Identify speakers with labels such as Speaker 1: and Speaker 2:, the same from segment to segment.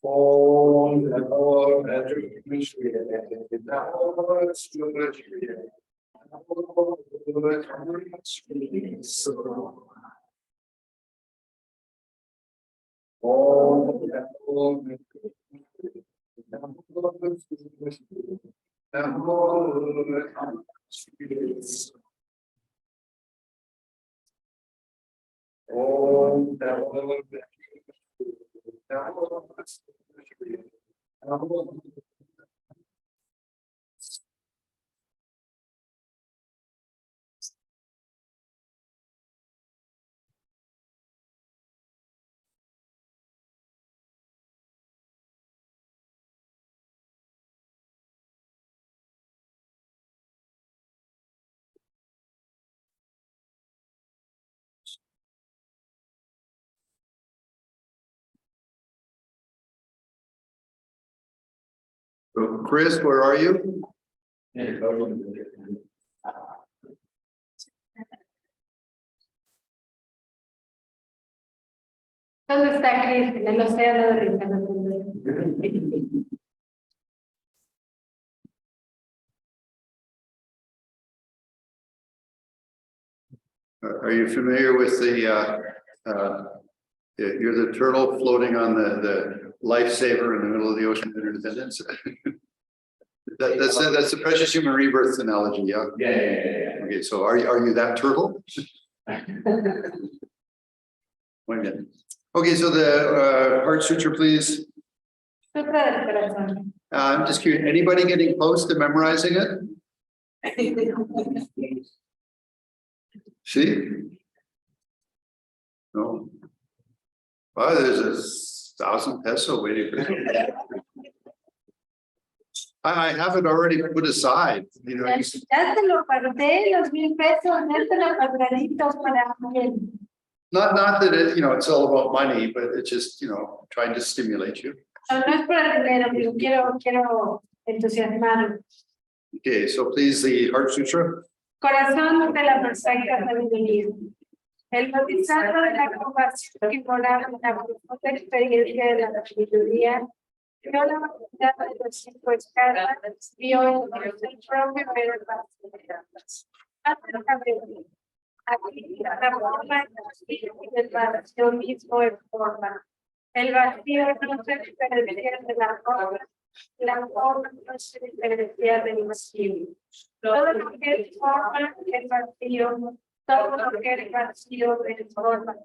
Speaker 1: Om Namo Vishwaya Namo Vishwaya Chris, where are you?
Speaker 2: ¿Dónde está Chris? En el océano de Ricardo.
Speaker 1: Are you familiar with you're the turtle floating on the lifesaver in the middle of the ocean of Independence? That's the precious human rebirth analogy, yeah?
Speaker 3: Yeah.
Speaker 1: Okay, so are you that turtle? Wait a minute. Okay, so the heart suture, please.
Speaker 2: Sutra del corazón.
Speaker 1: I'm just curious, anybody getting close to memorizing it? See? No. Wow, there's 1,000 peso waiting for you. I have it already put aside, you know.
Speaker 2: Ya te lo guardé, los 1,000 pesos, ya te lo guardaditos para él.
Speaker 1: Not that it, it's all about money, but it's just, trying to stimulate you.
Speaker 2: No es por el dinero, pero quiero entusiasmarlo.
Speaker 1: Okay, so please the heart sutra.
Speaker 2: Corazón de la perfecta sabiduría. El bautizado de la compasión que moraba en la profunda experiencia de la sabiduría, vio la humanidad de los 5 escalas, vio el propio pero aquí la forma del vacío mismo en forma. El vacío no se diferencia de la forma no se diferencia del vacío. Todo lo que es forma es vacío, todo lo que es vacío es forma.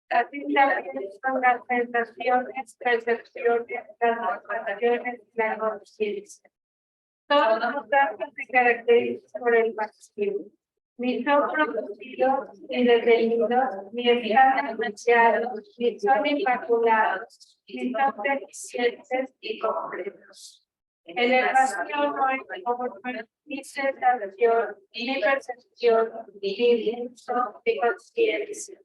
Speaker 2: Así también son las sensaciones, percepciones, las sensaciones y la conciencia. Todos los datos se caracterizan por el vacío. Ni son producidos, ni detenidos, ni están anunciados, ni son inmaculados, ni son deficientes y completos. En el vacío no hay como ni sensación, ni percepción, ni uso, ni conciencia.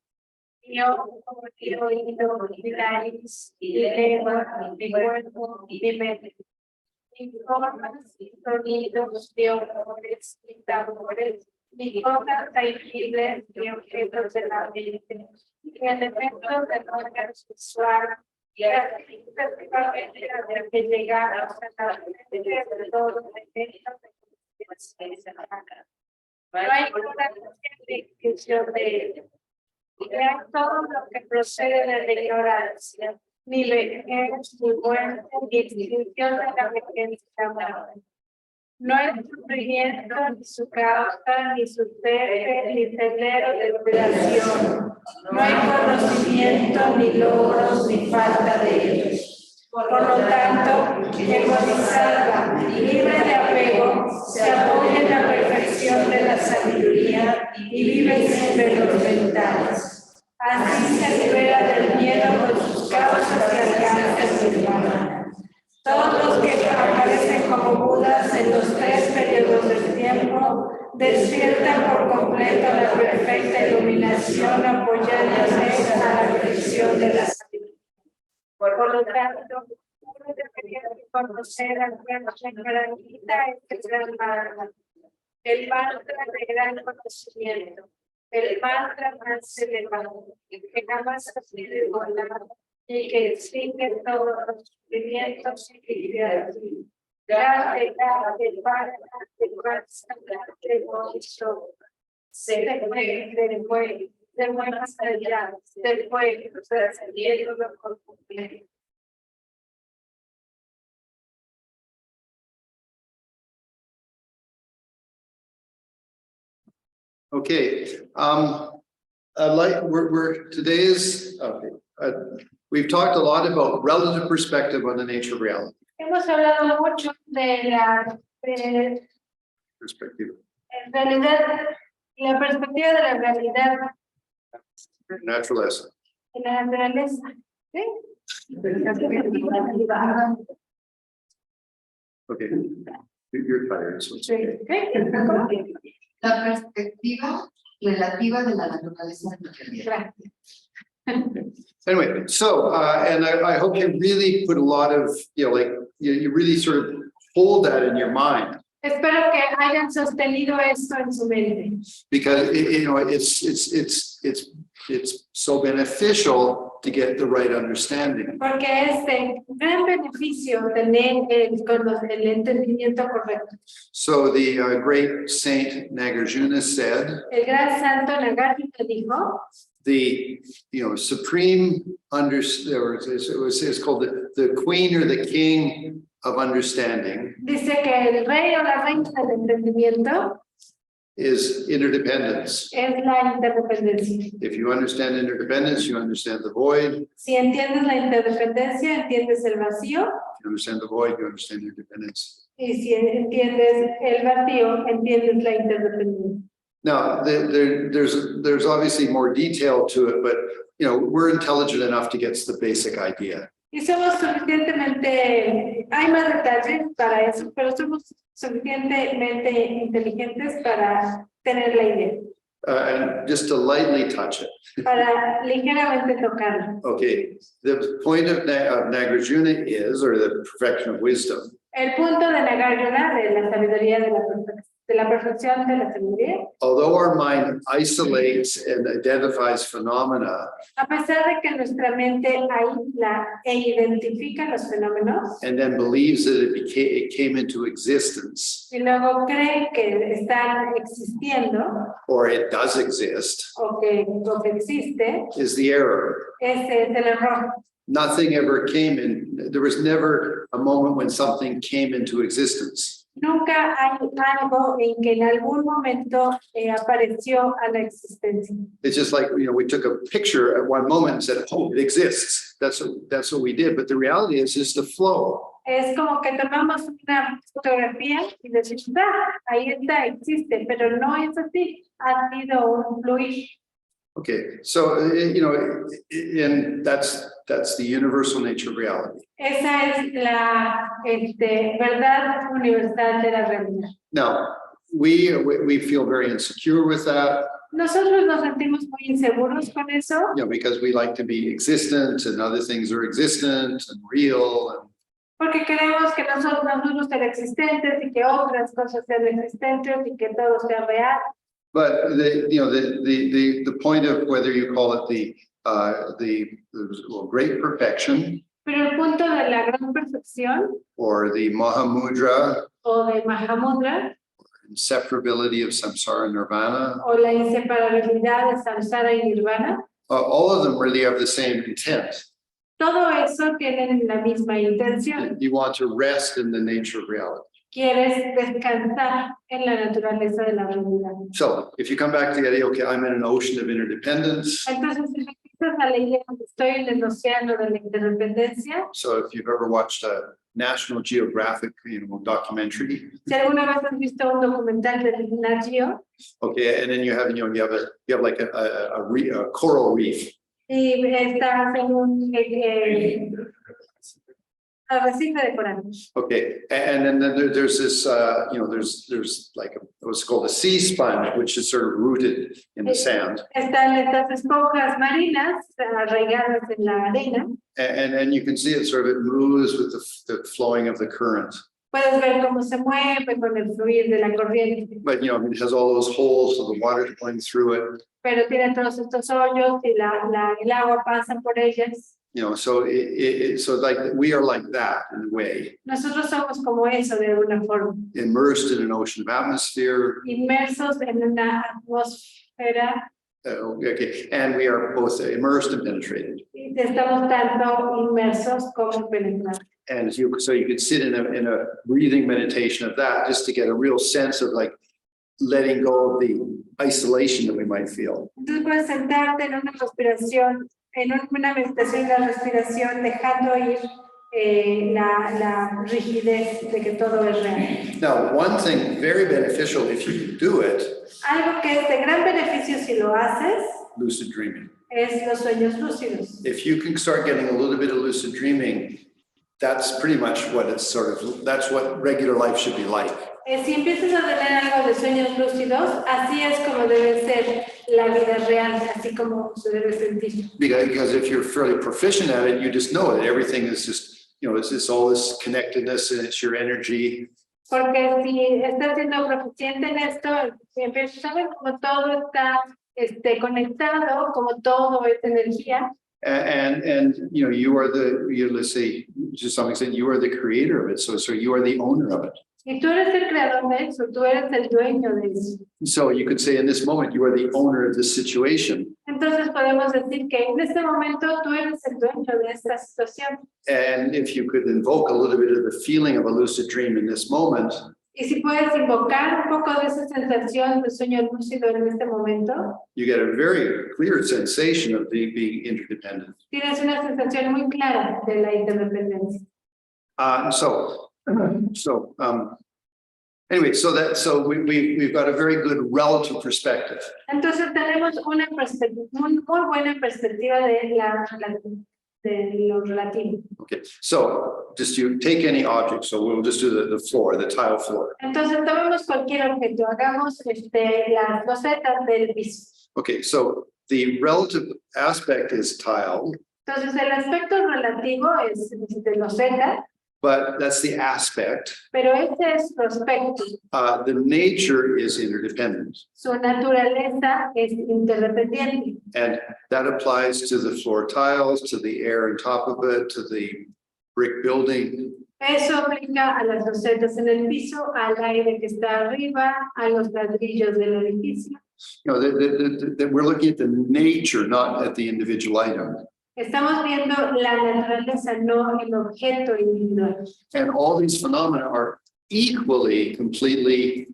Speaker 2: Yo, como ni oído, ni nariz, ni lengua, ni cuerpo, ni mente. Ni formas, ni sonidos, ni olores, ni sabores, ni cosas tangibles, ni objetos de la mente, ni elementos del órgano sexual, y así sucesivamente hasta que llegamos a la mente de todos los efectos de conciencia. No hay una descripción de ello. Era todo lo que procede de la ignorancia, ni vejez, ni muerte, ni extinción de la vejez y la muerte. No hay sufrimiento, ni su causa, ni su cese, ni sendero de liberación. No hay conocimiento, ni logros, ni falta de ellos. Por lo tanto, el bodhisattva, libre de apego, se apoya en la perfección de la sabiduría y vive sin velos mentales. Así se libera del miedo por sus causas y alcanza su nirvana. Todos los que aparecen como Budas en los 3 periodos del tiempo despiertan por completo la perfecta iluminación apoyándose a la perfección de la sabiduría. Por lo tanto, uno debería conocer al gran Shankaranita, este gran mantra, el mantra de gran conocimiento, el mantra más elevado, que jamás ha sido igualado, y que extingue todos los sufrimientos y tristezas. Gracias, gracias, Padre, de nuestro ser de más allá, del pueblo, trascendiendo por completo.
Speaker 1: Okay, today's, okay, we've talked a lot about relative perspective on the nature of reality.
Speaker 2: Hemos hablado mucho de la
Speaker 1: Perspective,
Speaker 2: realidad, la perspectiva de la realidad
Speaker 1: naturaleza.
Speaker 2: en la naturaleza. ¿Sí?
Speaker 1: Okay, you're tired, so it's okay.
Speaker 2: ¿Sí?
Speaker 3: La perspectiva relativa de la naturaleza de la realidad.
Speaker 1: Anyway, so, and I hope you really put a lot of, like, you really sort of hold that in your mind.
Speaker 2: Espero que hayan sostenido esto en su mente.
Speaker 1: Because, it's so beneficial to get the right understanding.
Speaker 2: Porque es de gran beneficio tener el entendimiento correcto.
Speaker 1: So the great Saint Nagarjuna said,
Speaker 2: El gran santo Nagarjuna dijo,
Speaker 1: the supreme it's called the queen or the king of understanding
Speaker 2: dice que el rey o la reina del entendimiento
Speaker 1: is interdependence.
Speaker 2: es la interdependencia.
Speaker 1: If you understand interdependence, you understand the void.
Speaker 2: Si entiendes la interdependencia, entiendes el vacío.
Speaker 1: If you understand the void, you understand interdependence.
Speaker 2: Y si entiendes el vacío, entiendes la interdependencia.
Speaker 1: Now, there's obviously more detail to it, but we're intelligent enough to get the basic idea.
Speaker 2: Y somos suficientemente, hay más detalles para eso, pero somos suficientemente inteligentes para tener la idea.
Speaker 1: And just to lightly touch it.
Speaker 2: Para ligeramente tocarlo.
Speaker 1: Okay, the point of Nagarjuna is, or the perfection of wisdom,
Speaker 2: El punto de Nagarjuna, de la sabiduría de la perfección de la sabiduría,
Speaker 1: although our mind isolates and identifies phenomena
Speaker 2: a pesar de que nuestra mente aísla e identifica los fenómenos
Speaker 1: and then believes that it came into existence,
Speaker 2: y luego cree que están existiendo
Speaker 1: or it does exist,
Speaker 2: o que existe,
Speaker 1: is the error.
Speaker 2: ese es el error.
Speaker 1: Nothing ever came in, there was never a moment when something came into existence.
Speaker 2: Nunca hay algo en que en algún momento apareció a la existencia.
Speaker 1: It's just like, we took a picture at one moment and said, oh, it exists. That's what we did. But the reality is just a flow.
Speaker 2: Es como que tomamos una fotografía y decimos, ahí está, existe, pero no es así, ha sido un fluir.
Speaker 1: Okay, so, and that's the universal nature of reality.
Speaker 2: Esa es la verdad universal de la realidad.
Speaker 1: Now, we feel very insecure with that,
Speaker 2: Nosotros nos sentimos muy inseguros con eso,
Speaker 1: because we like to be existent and other things are existent and real. And,
Speaker 2: porque queremos que nosotros ser existentes y que otras cosas sean existentes y que todo sea real.
Speaker 1: but the point of whether you call it the great perfection
Speaker 2: Pero el punto de la gran perfección
Speaker 1: or the Mahamudra,
Speaker 2: o de Mahamudra
Speaker 1: inseparability of samsara and nirvana,
Speaker 2: o la inseparabilidad de samsara y nirvana,
Speaker 1: all of them really have the same intent.
Speaker 2: todo eso tienen la misma intención.
Speaker 1: You want to rest in the nature of reality.
Speaker 2: Quieres descansar en la naturaleza de la realidad.
Speaker 1: So if you come back to the idea, okay, I'm in an ocean of interdependence.
Speaker 2: Entonces, si regresas a la idea de que estoy en el océano de la interdependencia,
Speaker 1: So if you've ever watched a National Geographic, documentary,
Speaker 2: si alguna vez has visto un documental de Nat Geo,
Speaker 1: okay, and then you have like a coral reef,
Speaker 2: y estás en un arrecife de coral.
Speaker 1: okay, and then there's this, there's like what's called a sea sponge, which is sort of rooted in the sand,
Speaker 2: Están estas esponjas marinas arraigadas en la arena.
Speaker 1: and then you can see it sort of it moves with the flowing of the current.
Speaker 2: Puedes ver cómo se mueve con el fluir de la corriente,
Speaker 1: But it has all those holes, so the water's going through it.
Speaker 2: pero tiene todos estos hoyos y el agua pasa por ellas.
Speaker 1: You know, so so like we are like that in a way,
Speaker 2: Nosotros somos como eso de alguna forma,
Speaker 1: immersed in an ocean of atmosphere.
Speaker 2: inmersos en una atmósfera
Speaker 1: Okay, and we are both immersed and penetrated.
Speaker 2: y estamos tanto inmersos como penetrados.
Speaker 1: And so you could sit in a breathing meditation of that just to get a real sense of like letting go of the isolation that we might feel.
Speaker 2: Entonces puedes sentarte en una respiración, en una meditación de la respiración, dejando ir la rigidez de que todo es real.
Speaker 1: Now, one thing very beneficial if you do it,
Speaker 2: Algo que es de gran beneficio si lo haces
Speaker 1: lucid dreaming.
Speaker 2: es los sueños lúcidos.
Speaker 1: If you can start getting a little bit of lucid dreaming, that's pretty much what it's that's what regular life should be like.
Speaker 2: Si empiezas a tener algo de sueños lúcidos, así es como debe ser la vida real, así como se debe sentir.
Speaker 1: Because if you're fairly proficient at it, you just know it. Everything is just, you know, it's all this connectedness and it's your energy.
Speaker 2: Porque si estás siendo proficiente en esto, empiezas a ver como todo está conectado, como todo es energía.
Speaker 1: And you know, let's say, to some extent, you are the creator of it. So you are the owner of it.
Speaker 2: Y tú eres el creador de eso, tú eres el dueño de eso.
Speaker 1: So you could say in this moment, you are the owner of this situation.
Speaker 2: Entonces podemos decir que en este momento tú eres el dueño de esta situación.
Speaker 1: And if you could invoke a little bit of the feeling of a lucid dream in this moment,
Speaker 2: Y si puedes invocar un poco de esa sensación de sueño lúcido en este momento,
Speaker 1: you get a very clear sensation of being interdependent.
Speaker 2: tienes una sensación muy clara de la interdependencia.
Speaker 1: Anyway, so we've got a very good relative perspective.
Speaker 2: Entonces tenemos una perspectiva, muy buena perspectiva de lo relativo.
Speaker 1: Okay, so just you take any object. So we'll just do the floor, the tile floor.
Speaker 2: Entonces tomemos cualquier objeto, hagamos las losetas del piso.
Speaker 1: Okay, so the relative aspect is tile,
Speaker 2: Entonces el aspecto relativo es de loseta,
Speaker 1: but that's the aspect.
Speaker 2: pero ese es su aspecto.
Speaker 1: The nature is interdependent,
Speaker 2: Su naturaleza es interdependiente.
Speaker 1: and that applies to the floor tiles, to the air on top of it, to the brick building.
Speaker 2: Eso aplica a las losetas en el piso, al aire que está arriba, a los ladrillos del edificio.
Speaker 1: You know, we're looking at the nature, not at the individual item.
Speaker 2: Estamos viendo la naturaleza, no el objeto individual.
Speaker 1: And all these phenomena are equally, completely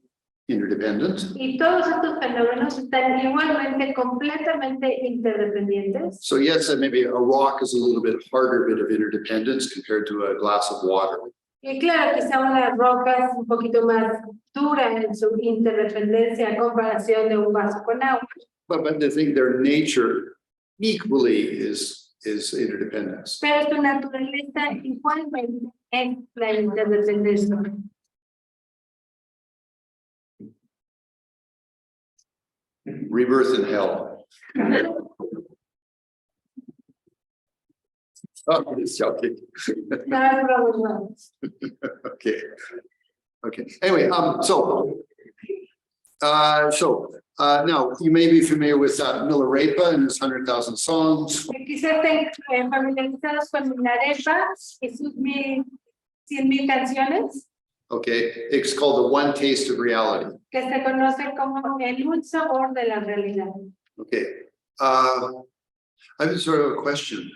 Speaker 1: interdependent.
Speaker 2: Y todos estos fenómenos están igualmente, completamente interdependientes.
Speaker 1: So yes, maybe a rock is a little bit harder bit of interdependence compared to a glass of water.
Speaker 2: Y claro, quizá una roca es un poquito más dura en su interdependencia a comparación de un vaso con agua.
Speaker 1: But the thing, their nature equally is interdependence.
Speaker 2: Pero su naturaleza igualmente es la interdependencia.
Speaker 1: Rebirth in hell. Oh, it's joking.
Speaker 2: No hay problema.
Speaker 1: Okay. Okay. Anyway, now you may be familiar with Milarepa and his 100,000 songs.
Speaker 2: Quizás estén familiarizados con Milarepa y sus 100,000 canciones,
Speaker 1: Okay, it's called the One Taste of Reality.
Speaker 2: que se conoce como el un sabor de la realidad.
Speaker 1: Okay, I have sort of a question.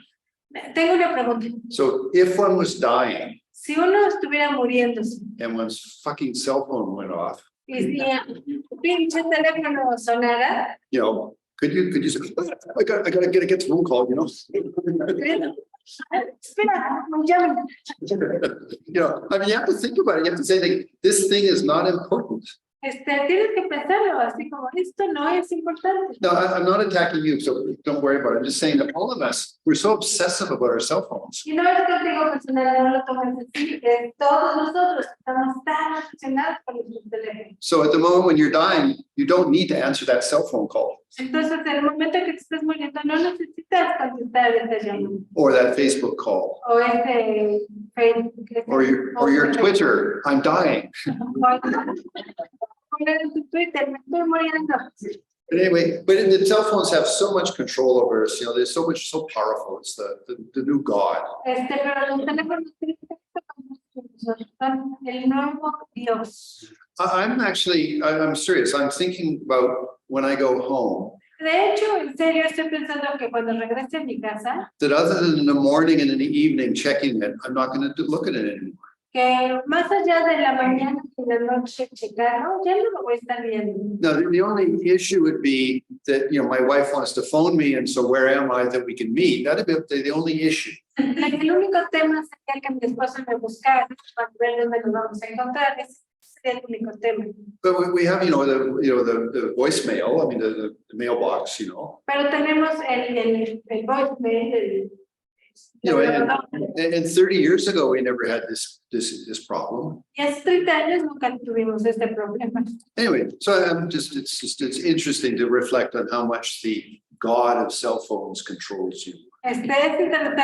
Speaker 2: Tengo una pregunta.
Speaker 1: So if one was dying
Speaker 2: Si uno estuviera muriéndose
Speaker 1: and one's fucking cell phone went off,
Speaker 2: y si un pinche teléfono sonara,
Speaker 1: you know, could you say, I gotta get a phone call, you know?
Speaker 2: espera, me llaman.
Speaker 1: You know, I mean, you have to think about it. You have to say, like, this thing is not important.
Speaker 2: Tienes que pensarlo así como esto no es importante.
Speaker 1: No, I'm not attacking you, so don't worry about it. I'm just saying that all of us, we're so obsessive about our cell phones.
Speaker 2: Y no es que digo personal, no lo tomes así, todos nosotros estamos tan obsesionados por nuestros teléfonos.
Speaker 1: So at the moment when you're dying, you don't need to answer that cell phone call
Speaker 2: Entonces, en el momento que te estés muriendo, no necesitas contestar esta llamada
Speaker 1: or that Facebook call
Speaker 2: o Facebook.
Speaker 1: or your Twitter, I'm dying.
Speaker 2: Poner en tu Twitter, me estoy muriendo.
Speaker 1: But anyway, but the cell phones have so much control over us, they're so powerful. It's the new God.
Speaker 2: Pero los teléfonos son el nuevo Dios.
Speaker 1: I'm serious. I'm thinking about when I go home,
Speaker 2: De hecho, en serio, estoy pensando que cuando regrese a mi casa,
Speaker 1: that other than in the morning and in the evening checking it, I'm not going to look at it anymore.
Speaker 2: que más allá de la mañana y la noche checarlo, ya no lo voy a estar viendo.
Speaker 1: No, the only issue would be that, my wife wants to phone me, and so where am I that we can meet? That'd be the only issue.
Speaker 2: El único tema sería que mi esposo me buscara para ver dónde nos vamos a encontrar. Ese sería el único tema.
Speaker 1: But we have, the voicemail, I mean, the mailbox,
Speaker 2: Pero tenemos el voicemail,
Speaker 1: and 30 years ago, we never had this problem.
Speaker 2: y hace 30 años nunca tuvimos este problema.
Speaker 1: Anyway, so it's interesting to reflect on how much the God of cell phones controls you.
Speaker 2: Es interesante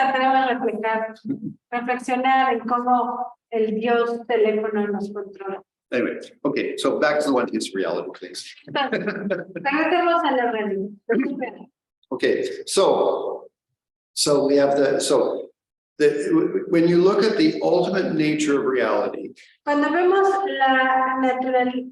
Speaker 2: reflexionar en cómo el Dios teléfono nos controla.
Speaker 1: Anyway, okay, so back to the one his reality, please.
Speaker 2: Entonces, regresemos a la realidad.
Speaker 1: Okay, so we have when you look at the ultimate nature of reality,
Speaker 2: Cuando vemos la naturaleza,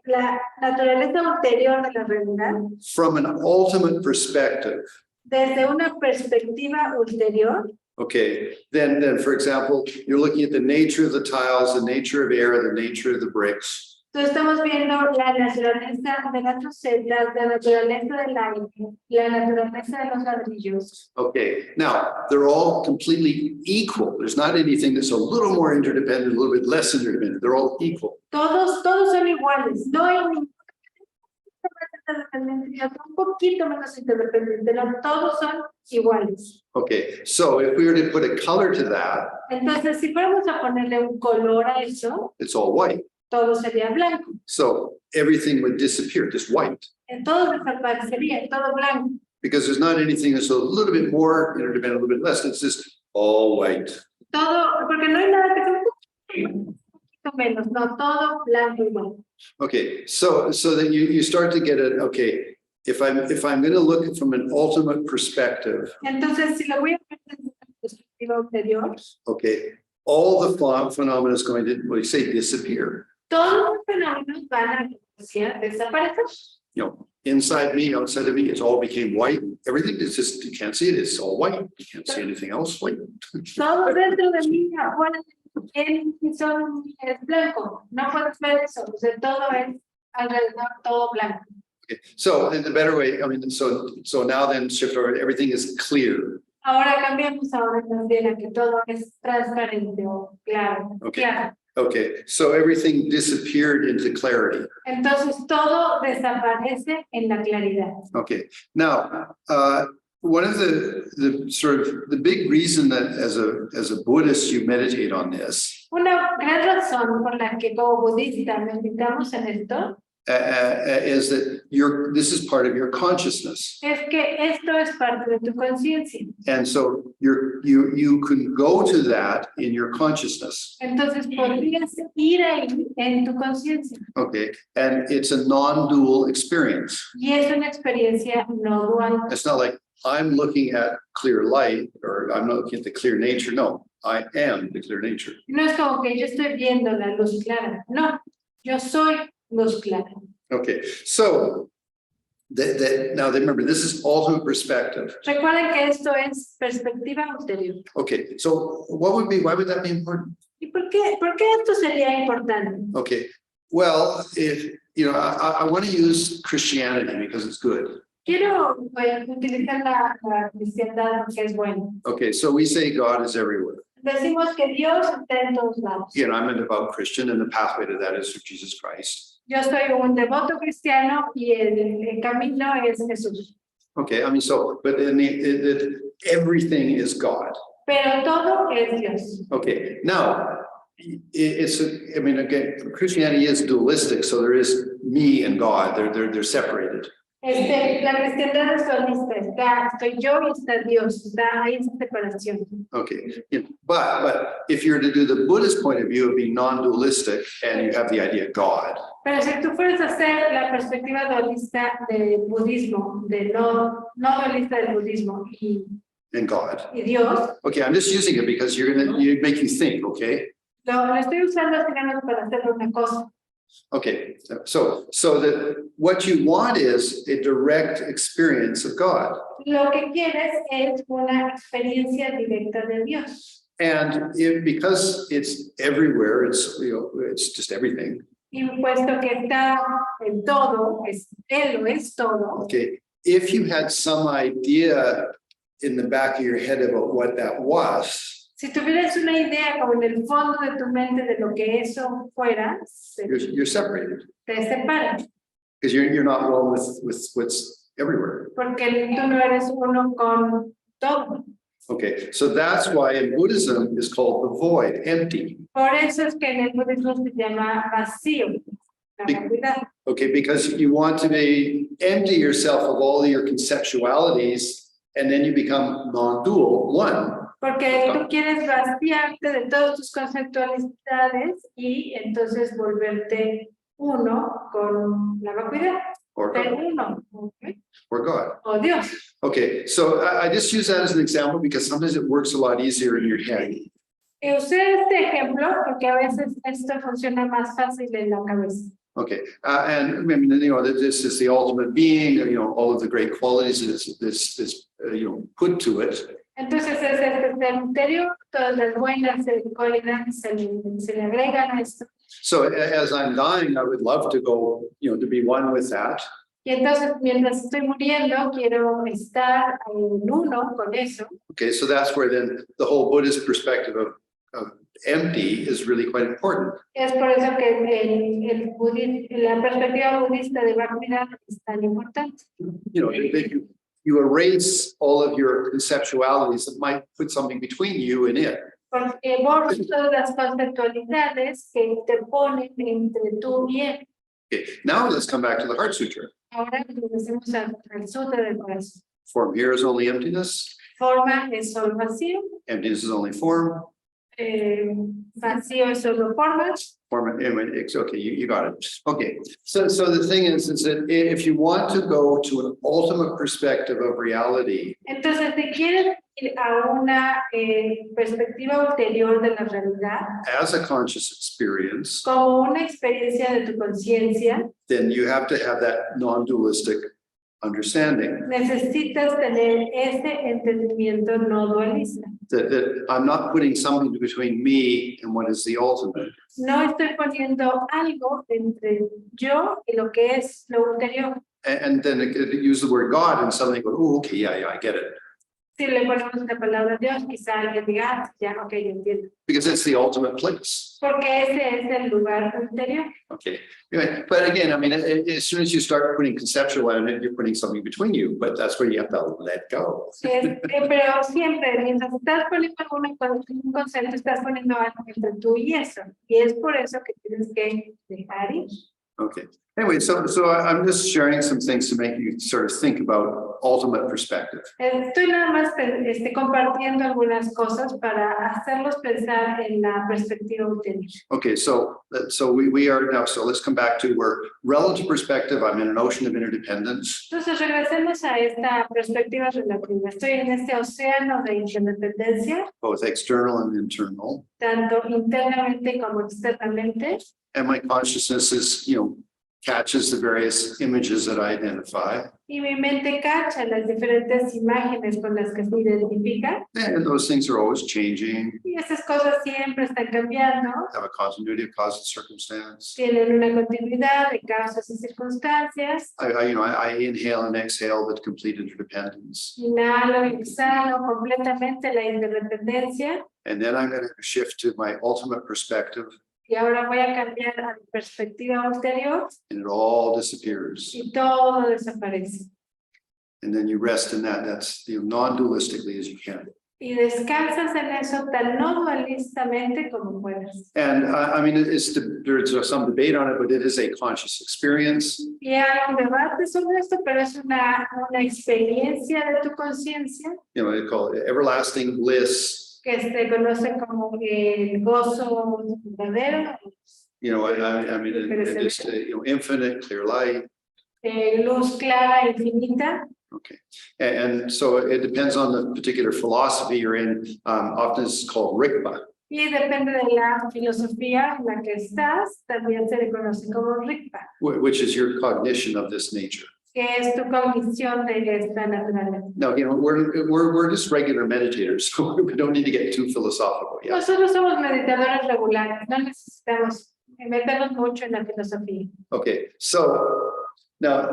Speaker 2: la naturaleza ulterior de la realidad,
Speaker 1: from an ultimate perspective,
Speaker 2: desde una perspectiva ulterior,
Speaker 1: okay, then for example, you're looking at the nature of the tiles, the nature of air, the nature of the bricks.
Speaker 2: entonces estamos viendo la naturaleza de las rosetas, la naturaleza del aire, la naturaleza de los ladrillos.
Speaker 1: Okay, now they're all completely equal. There's not anything that's a little more interdependent, a little bit less interdependent. They're all equal.
Speaker 2: Todos son iguales, no hay ninguna interdependencia, un poquito menos interdependiente, no, todos son iguales.
Speaker 1: Okay, so if we were to put a color to that,
Speaker 2: Entonces, si fuéramos a ponerle un color a eso,
Speaker 1: it's all white.
Speaker 2: todo sería blanco.
Speaker 1: So everything would disappear, just white,
Speaker 2: Todo desaparecería, todo blanco.
Speaker 1: because there's not anything that's a little bit more interdependent, a little bit less. It's just all white.
Speaker 2: Todo, porque no hay nada que sea un poquito menos, no, todo blanco igual.
Speaker 1: Okay, so then you start to get it. Okay, if I'm going to look from an ultimate perspective,
Speaker 2: Entonces, si lo voy a ver desde una perspectiva ulterior,
Speaker 1: okay, all the phenomena is going to, what do you say, disappear.
Speaker 2: todos los fenómenos van a desaparecer.
Speaker 1: Inside me, outside of me, it's all became white. Everything is just, you can't see it. It's all white. You can't see anything else. White.
Speaker 2: Todo dentro de mí, afuera de mí, es blanco. No puedes ver eso, o sea, todo es alrededor, todo blanco.
Speaker 1: Okay. So in the better way, I mean, so now then shift over, everything is clear.
Speaker 2: Ahora cambiamos ahora también a que todo es transparente o claro.
Speaker 1: Okay.
Speaker 2: Claro.
Speaker 1: Okay, so everything disappeared into clarity.
Speaker 2: Entonces todo desaparece en la claridad.
Speaker 1: Okay, now one of the sort of the big reason that as a Buddhist you meditate on this
Speaker 2: Una gran razón por la que como budista meditamos en esto
Speaker 1: is that this is part of your consciousness,
Speaker 2: es que esto es parte de tu conciencia.
Speaker 1: and so you can go to that in your consciousness.
Speaker 2: Entonces podrías ir ahí en tu conciencia.
Speaker 1: Okay, and it's a non-dual experience.
Speaker 2: Y es una experiencia no dual.
Speaker 1: It's not like I'm looking at clear light or I'm not looking at the clear nature. No, I am the clear nature.
Speaker 2: No es como que yo estoy viendo la luz clara. No, yo soy luz clara.
Speaker 1: Okay, so now remember, this is ultimate perspective.
Speaker 2: Recuerden que esto es perspectiva ulterior.
Speaker 1: Okay, so why would that be important?
Speaker 2: ¿Y por qué esto sería importante?
Speaker 1: Okay, well, if I want to use Christianity because it's good.
Speaker 2: Quiero utilizar la cristiandad porque es bueno.
Speaker 1: Okay, so we say God is everywhere.
Speaker 2: Decimos que Dios está en todos lados.
Speaker 1: Again, I'm a devout Christian, and the pathway to that is through Jesus Christ.
Speaker 2: Yo soy un devoto cristiano y el camino es Jesús.
Speaker 1: Okay, I mean, but everything is God.
Speaker 2: Pero todo es Dios.
Speaker 1: Okay, now again, Christianity is dualistic, so there is me and God. They're separated.
Speaker 2: La cristiandad es dualista, estoy yo y está Dios, hay esa separación.
Speaker 1: Okay, yeah, but if you're to do the Buddhist point of view of being non-dualistic and you have the idea of God,
Speaker 2: Pero si tú fueras a hacer la perspectiva dualista del budismo, no dualista del budismo
Speaker 1: and God.
Speaker 2: y Dios,
Speaker 1: Okay, I'm just using it because you make you think, okay?
Speaker 2: lo estoy usando finalmente para hacer una cosa.
Speaker 1: Okay, so that what you want is a direct experience of God.
Speaker 2: Lo que quieres es una experiencia directa de Dios.
Speaker 1: And because it's everywhere, it's just everything.
Speaker 2: Y puesto que está en todo, Él lo es todo.
Speaker 1: Okay, if you had some idea in the back of your head about what that was,
Speaker 2: Si tuvieras una idea como en el fondo de tu mente de lo que eso fuera,
Speaker 1: you're separated
Speaker 2: te separas,
Speaker 1: because you're not one with what's everywhere.
Speaker 2: porque tú no eres uno con todo.
Speaker 1: Okay, so that's why in Buddhism is called the void, empty.
Speaker 2: Por eso es que en el budismo se llama vacío, la vacuidad.
Speaker 1: Okay, because you want to empty yourself of all your conceptualities, and then you become non-dual, one.
Speaker 2: Porque tú quieres vaciarte de todas tus conceptualidades y entonces volverte uno con la vacuidad.
Speaker 1: Or
Speaker 2: Ser
Speaker 1: God.
Speaker 2: uno, ¿ok?
Speaker 1: Or God.
Speaker 2: O Dios.
Speaker 1: Okay, so I just use that as an example because sometimes it works a lot easier in your head.
Speaker 2: Y usé este ejemplo porque a veces esto funciona más fácil en la cabeza.
Speaker 1: Okay, and I mean, that this is the ultimate being, all of the great qualities that this put to it.
Speaker 2: Entonces es este ser interior, todas las buenas cualidades se le agregan a esto.
Speaker 1: So as I'm dying, I would love to go, to be one with that.
Speaker 2: Y entonces mientras estoy muriendo quiero estar en uno con eso.
Speaker 1: Okay, so that's where then the whole Buddhist perspective of empty is really quite important.
Speaker 2: Es por eso que la perspectiva budista de vacuidad es tan importante.
Speaker 1: That you erase all of your conceptualities that might put something between you and it.
Speaker 2: Porque borras todas las conceptualidades que te ponen entre tú y él.
Speaker 1: Okay, now let's come back to the Heart Sutra.
Speaker 2: Ahora regresemos al sutra del corazón.
Speaker 1: Form here is only emptiness.
Speaker 2: Forma es solo vacío.
Speaker 1: Emptiness is only form.
Speaker 2: Vacío es solo forma.
Speaker 1: Form, it's okay, you got it. Okay, so the thing is that if you want to go to an ultimate perspective of reality,
Speaker 2: Entonces, si quieres ir a una perspectiva ulterior de la realidad,
Speaker 1: as a conscious experience,
Speaker 2: como una experiencia de tu conciencia,
Speaker 1: then you have to have that non-dualistic understanding
Speaker 2: necesitas tener ese entendimiento no dualista.
Speaker 1: that I'm not putting something between me and what is the ultimate.
Speaker 2: No estoy poniendo algo entre yo y lo que es lo ulterior.
Speaker 1: And then use the word God and suddenly go, oh, okay, yeah, I get it.
Speaker 2: Si le ponemos la palabra Dios, quizá alguien diga, ya, ok, yo entiendo.
Speaker 1: Because it's the ultimate place.
Speaker 2: Porque ese es el lugar ulterior.
Speaker 1: Okay, anyway, but again, I mean, as soon as you start putting conceptual on it, you're putting something between you, but that's where you have to let go.
Speaker 2: Pero siempre, mientras estás poniendo un concepto, estás poniendo algo entre tú y eso. Y es por eso que tienes que dejar ir.
Speaker 1: Okay, anyway, so I'm just sharing some things to make you sort of think about ultimate perspective.
Speaker 2: Estoy nada más compartiendo algunas cosas para hacerlos pensar en la perspectiva ulterior.
Speaker 1: Okay, so we are now, so let's come back to where relative perspective, I'm in an ocean of interdependence.
Speaker 2: Entonces regresemos a esta perspectiva relativa. Estoy en este océano de interdependencia,
Speaker 1: Both external and internal.
Speaker 2: tanto internamente como externamente.
Speaker 1: And my consciousness is, catches the various images that I identify.
Speaker 2: Y mi mente cacha las diferentes imágenes con las que se identifica.
Speaker 1: And those things are always changing,
Speaker 2: Y esas cosas siempre están cambiando.
Speaker 1: have a continuity of cause and circumstance.
Speaker 2: Tienen una continuidad de causas y circunstancias.
Speaker 1: I inhale and exhale the complete interdependence.
Speaker 2: Inhalo y exhalo completamente la interdependencia.
Speaker 1: And then I'm going to shift to my ultimate perspective,
Speaker 2: Y ahora voy a cambiar a mi perspectiva ulterior
Speaker 1: and it all disappears.
Speaker 2: y todo desaparece.
Speaker 1: And then you rest in that. That's non-dualistically as you can.
Speaker 2: Y descansas en eso tan no dualistamente como puedas.
Speaker 1: And I mean, there's some debate on it, but it is a conscious experience.
Speaker 2: Y hay un debate sobre esto, pero es una experiencia de tu conciencia
Speaker 1: You know, they call it everlasting bliss.
Speaker 2: que se conoce como el gozo verdadero,
Speaker 1: You know, I mean, and just, you know, infinite, clear light.
Speaker 2: luz clara, infinita.
Speaker 1: Okay. And so it depends on the particular philosophy you're in. Often it's called Rigpa.
Speaker 2: Y depende de la filosofía en la que estás, también se le conoce como Rigpa,
Speaker 1: Which is your cognition of this nature.
Speaker 2: que es tu cognición de esta naturaleza.
Speaker 1: Now, you know, we're just regular meditators, so we don't need to get too philosophical. Yeah.
Speaker 2: Nosotros somos meditadores regulares, no necesitamos meternos mucho en la filosofía.
Speaker 1: Okay. So now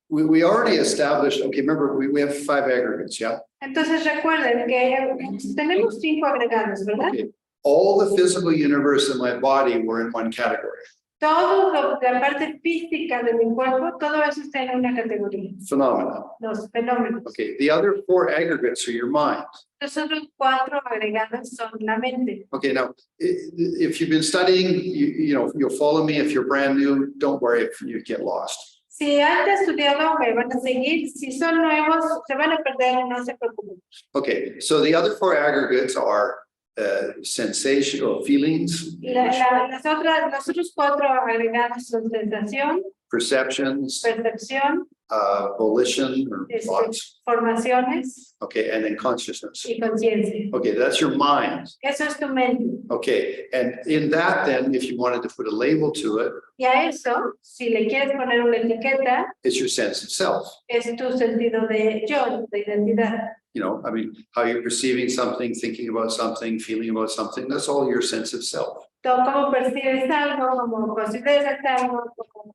Speaker 1: we already established, okay, remember we have 5 aggregates, yeah?
Speaker 2: Entonces recuerden que tenemos 5 agregados, ¿verdad?
Speaker 1: Okay. All the physical universe in my body were in one category.
Speaker 2: Todo la parte física de mi cuerpo, todo eso está en una categoría,
Speaker 1: Phenomena.
Speaker 2: los fenómenos.
Speaker 1: Okay. The other 4 aggregates are your mind.
Speaker 2: Los otros 4 agregados son la mente.
Speaker 1: Okay, now, if you've been studying, you know, you'll follow me. If you're brand new, don't worry if you get lost.
Speaker 2: Si han estudiado, me van a seguir. Si son nuevos, se van a perder, no se preocupen.
Speaker 1: Okay, so the other 4 aggregates are sensation or feelings,
Speaker 2: Los otros 4 agregados son sensación,
Speaker 1: perceptions,
Speaker 2: percepción,
Speaker 1: volition or thoughts.
Speaker 2: formaciones
Speaker 1: Okay, and then consciousness.
Speaker 2: y conciencia.
Speaker 1: Okay, that's your mind.
Speaker 2: Eso es tu mente.
Speaker 1: Okay, and in that, then, if you wanted to put a label to it,
Speaker 2: Y a eso, si le quieres poner una etiqueta,
Speaker 1: it's your sense of self.
Speaker 2: es tu sentido de yo, de identidad.
Speaker 1: You know, I mean, how you're perceiving something, thinking about something, feeling about something, that's all your sense of self.
Speaker 2: Todo cómo percibes algo, cómo consideras algo, cómo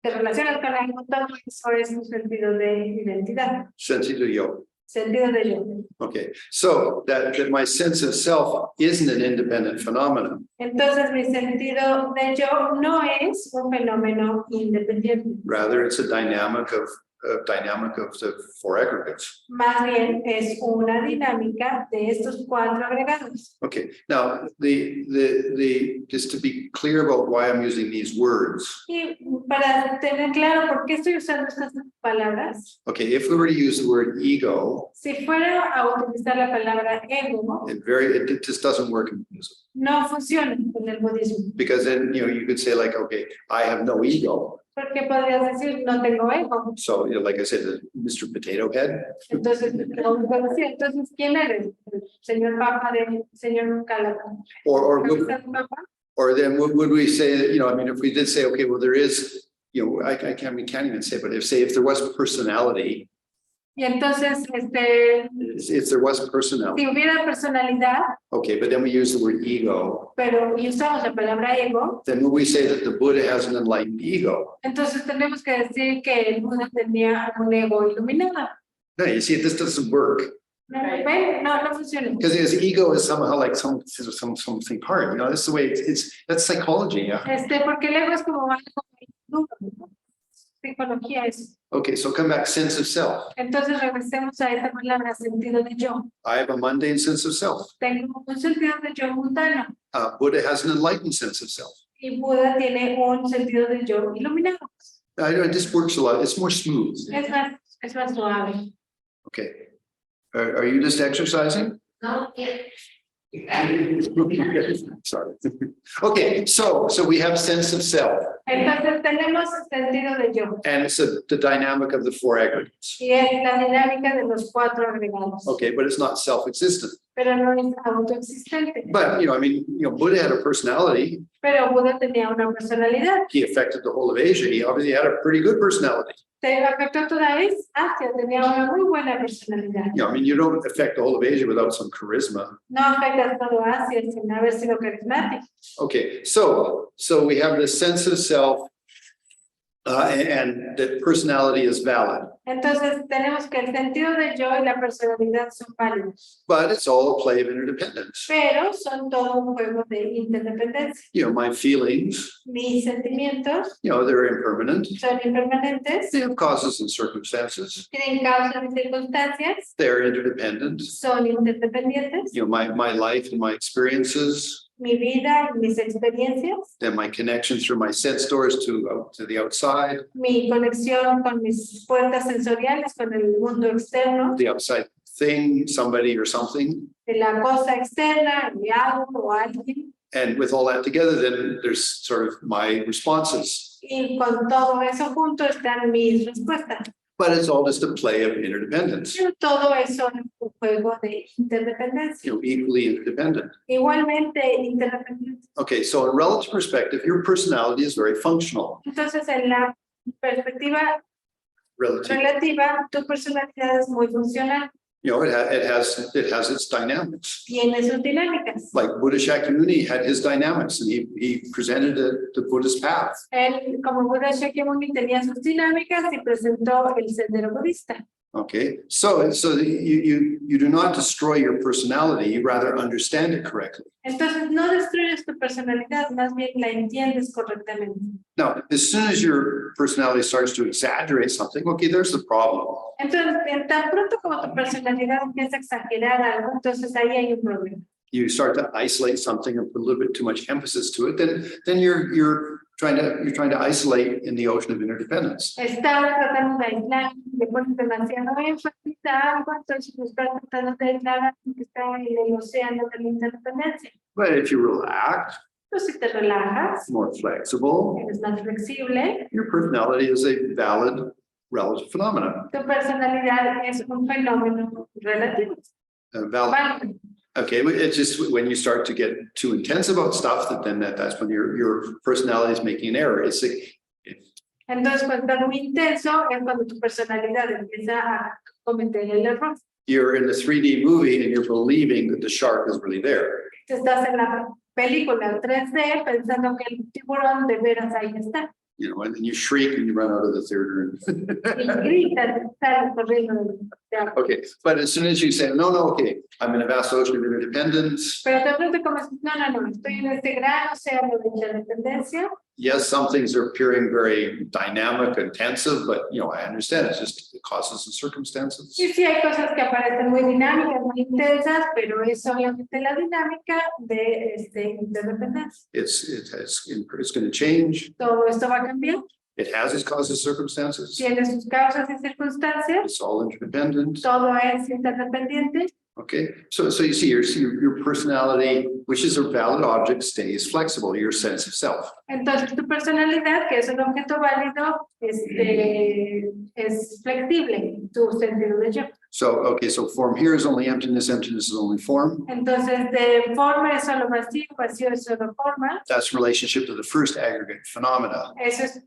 Speaker 2: te relacionas con algo, todo eso es un sentido de identidad,
Speaker 1: Sentido yo.
Speaker 2: sentido de yo.
Speaker 1: Okay, so that my sense of self isn't an independent phenomenon.
Speaker 2: Entonces, mi sentido de yo no es un fenómeno independiente,
Speaker 1: Rather, it's a dynamic of the 4 aggregates.
Speaker 2: más bien es una dinámica de estos 4 agregados.
Speaker 1: Okay, now just to be clear about why I'm using these words.
Speaker 2: Y para tener claro por qué estoy usando estas palabras,
Speaker 1: Okay, if we were to use the word ego,
Speaker 2: si fuera a utilizar la palabra ego,
Speaker 1: it just doesn't work in Buddhism.
Speaker 2: no funciona con el budismo.
Speaker 1: Because then, you know, you could say like, okay, I have no ego.
Speaker 2: Porque podrías decir, no tengo ego.
Speaker 1: So, you know, like I said, Mr. Potato Head.
Speaker 2: Entonces, entonces, ¿quién eres? El señor Papa de señor Calabón.
Speaker 1: Or then would we say that, you know, I mean, if we did say, okay, well, there is, you know, I can't even say, but if there was personality.
Speaker 2: Y entonces,
Speaker 1: If there was personality.
Speaker 2: si hubiera personalidad,
Speaker 1: Okay, but then we use the word ego.
Speaker 2: pero y usamos la palabra ego,
Speaker 1: Then would we say that the Buddha has an enlightened ego?
Speaker 2: entonces tenemos que decir que el Buda tenía un ego iluminado.
Speaker 1: No, you see, this doesn't work.
Speaker 2: No, ¿ven? No funciona.
Speaker 1: Because his ego is somehow like something hard, you know, that's the way that's psychology, yeah.
Speaker 2: Porque el ego es como algo duro, ¿no? Psicología es.
Speaker 1: Okay, so come back, sense of self.
Speaker 2: Entonces regresemos a esta palabra, sentido de yo.
Speaker 1: I have a mundane sense of self.
Speaker 2: Tengo un sentido de yo mundano.
Speaker 1: Buddha has an enlightened sense of self.
Speaker 2: Y Buda tiene un sentido de yo iluminado.
Speaker 1: I know this works a lot. It's more smooth.
Speaker 2: Es más suave.
Speaker 1: Okay. Are you just exercising?
Speaker 3: No,
Speaker 1: Sorry. Okay, so we have sense of self,
Speaker 2: Entonces tenemos sentido de yo.
Speaker 1: and it's the dynamic of the 4 aggregates.
Speaker 2: Y es la dinámica de los 4 agregados.
Speaker 1: Okay, but it's not self-existent.
Speaker 2: Pero no es autoexistente.
Speaker 1: But, you know, I mean, you know, Buddha had a personality.
Speaker 2: Pero Buda tenía una personalidad.
Speaker 1: He affected the whole of Asia. He obviously had a pretty good personality.
Speaker 2: Se afectó toda Asia, tenía una muy buena personalidad.
Speaker 1: You know, I mean, you don't affect the whole of Asia without some charisma.
Speaker 2: No afecta a todo Asia sin haber sido carismático.
Speaker 1: Okay, so we have this sense of self, and that personality is valid.
Speaker 2: Entonces tenemos que el sentido de yo y la personalidad son válidos,
Speaker 1: but it's all a play of interdependence.
Speaker 2: pero son todo un juego de interdependencia.
Speaker 1: You know, my feelings,
Speaker 2: Mis sentimientos
Speaker 1: you know, they're impermanent.
Speaker 2: son impermanentes,
Speaker 1: They have causes and circumstances.
Speaker 2: tienen causas y circunstancias,
Speaker 1: They're interdependent.
Speaker 2: son interdependientes.
Speaker 1: You know, my life and my experiences,
Speaker 2: Mi vida y mis experiencias,
Speaker 1: then my connection through my sense doors to the outside,
Speaker 2: mi conexión con mis puertas sensoriales, con el mundo externo,
Speaker 1: the outside thing, somebody or something.
Speaker 2: de la cosa externa, de algo o alguien.
Speaker 1: And with all that together, then there's sort of my responses.
Speaker 2: Y con todo eso junto están mis respuestas.
Speaker 1: But it's all just a play of interdependence,
Speaker 2: Pero todo eso es un juego de interdependencia.
Speaker 1: you know, equally interdependent.
Speaker 2: Igualmente interdependiente.
Speaker 1: Okay, so in relative perspective, your personality is very functional.
Speaker 2: Entonces, en la perspectiva
Speaker 1: Relative,
Speaker 2: relativa, tu personalidad es muy funcional,
Speaker 1: you know, it has its dynamics.
Speaker 2: tiene sus dinámicas.
Speaker 1: Like Buddha Shakyamuni had his dynamics and he presented the Buddhist path.
Speaker 2: Él, como Buda Shakyamuni, tenía sus dinámicas y presentó el sendero budista.
Speaker 1: Okay, so you do not destroy your personality, you rather understand it correctly.
Speaker 2: Entonces, no destruyes tu personalidad, más bien la entiendes correctamente.
Speaker 1: Now, as soon as your personality starts to exaggerate something, okay, there's the problem.
Speaker 2: Entonces, tan pronto como tu personalidad empieza a exagerar algo, entonces ahí hay un problema.
Speaker 1: You start to isolate something and put a little bit too much emphasis to it, then you're trying to isolate in the ocean of interdependence.
Speaker 2: Estás tratando de aislar, le pones demasiado énfasis a algo, entonces estás tratando de aislar algo que está en el océano de la interdependencia.
Speaker 1: But if you relax,
Speaker 2: Entonces, si te relajas,
Speaker 1: more flexible,
Speaker 2: eres más flexible,
Speaker 1: your personality is a valid relative phenomenon.
Speaker 2: tu personalidad es un fenómeno relativo.
Speaker 1: Valid.
Speaker 2: Válido.
Speaker 1: Okay, but it's just when you start to get too intense about stuff, that's when your personality is making an error. It's like,
Speaker 2: Entonces, cuando es muy intenso, es cuando tu personalidad empieza a cometer el error.
Speaker 1: you're in the 3D movie and you're believing that the shark is really there.
Speaker 2: Estás en la película 3D pensando que el tiburón de veras ahí está.
Speaker 1: You know, and then you shriek and you run out of the theater.
Speaker 2: Y gritas, sales corriendo.
Speaker 1: Okay, but as soon as you say, no, okay, I'm in a vast ocean of interdependence.
Speaker 2: Pero de pronto como, no, estoy en este gran océano de interdependencia.
Speaker 1: Yes, some things are appearing very dynamic, intensive, but you know, I understand it's just the causes and circumstances.
Speaker 2: Y sí hay cosas que aparecen muy dinámicas, muy intensas, pero es solamente la dinámica de interdependencia.
Speaker 1: It's going to change.
Speaker 2: Todo esto va a cambiar,
Speaker 1: It has its causes, circumstances.
Speaker 2: tiene sus causas y circunstancias,
Speaker 1: It's all interdependent.
Speaker 2: todo es interdependiente.
Speaker 1: Okay, so you see your personality, which is a valid object, stays flexible, your sense of self.
Speaker 2: Entonces tu personalidad, que es un objeto válido, es flexible, tu sentido de yo.
Speaker 1: So, okay, so form here is only emptiness, emptiness is only form.
Speaker 2: Entonces de forma es solo vacío, vacío es solo forma.
Speaker 1: That's relationship to the first aggregate phenomena.
Speaker 2: Eso es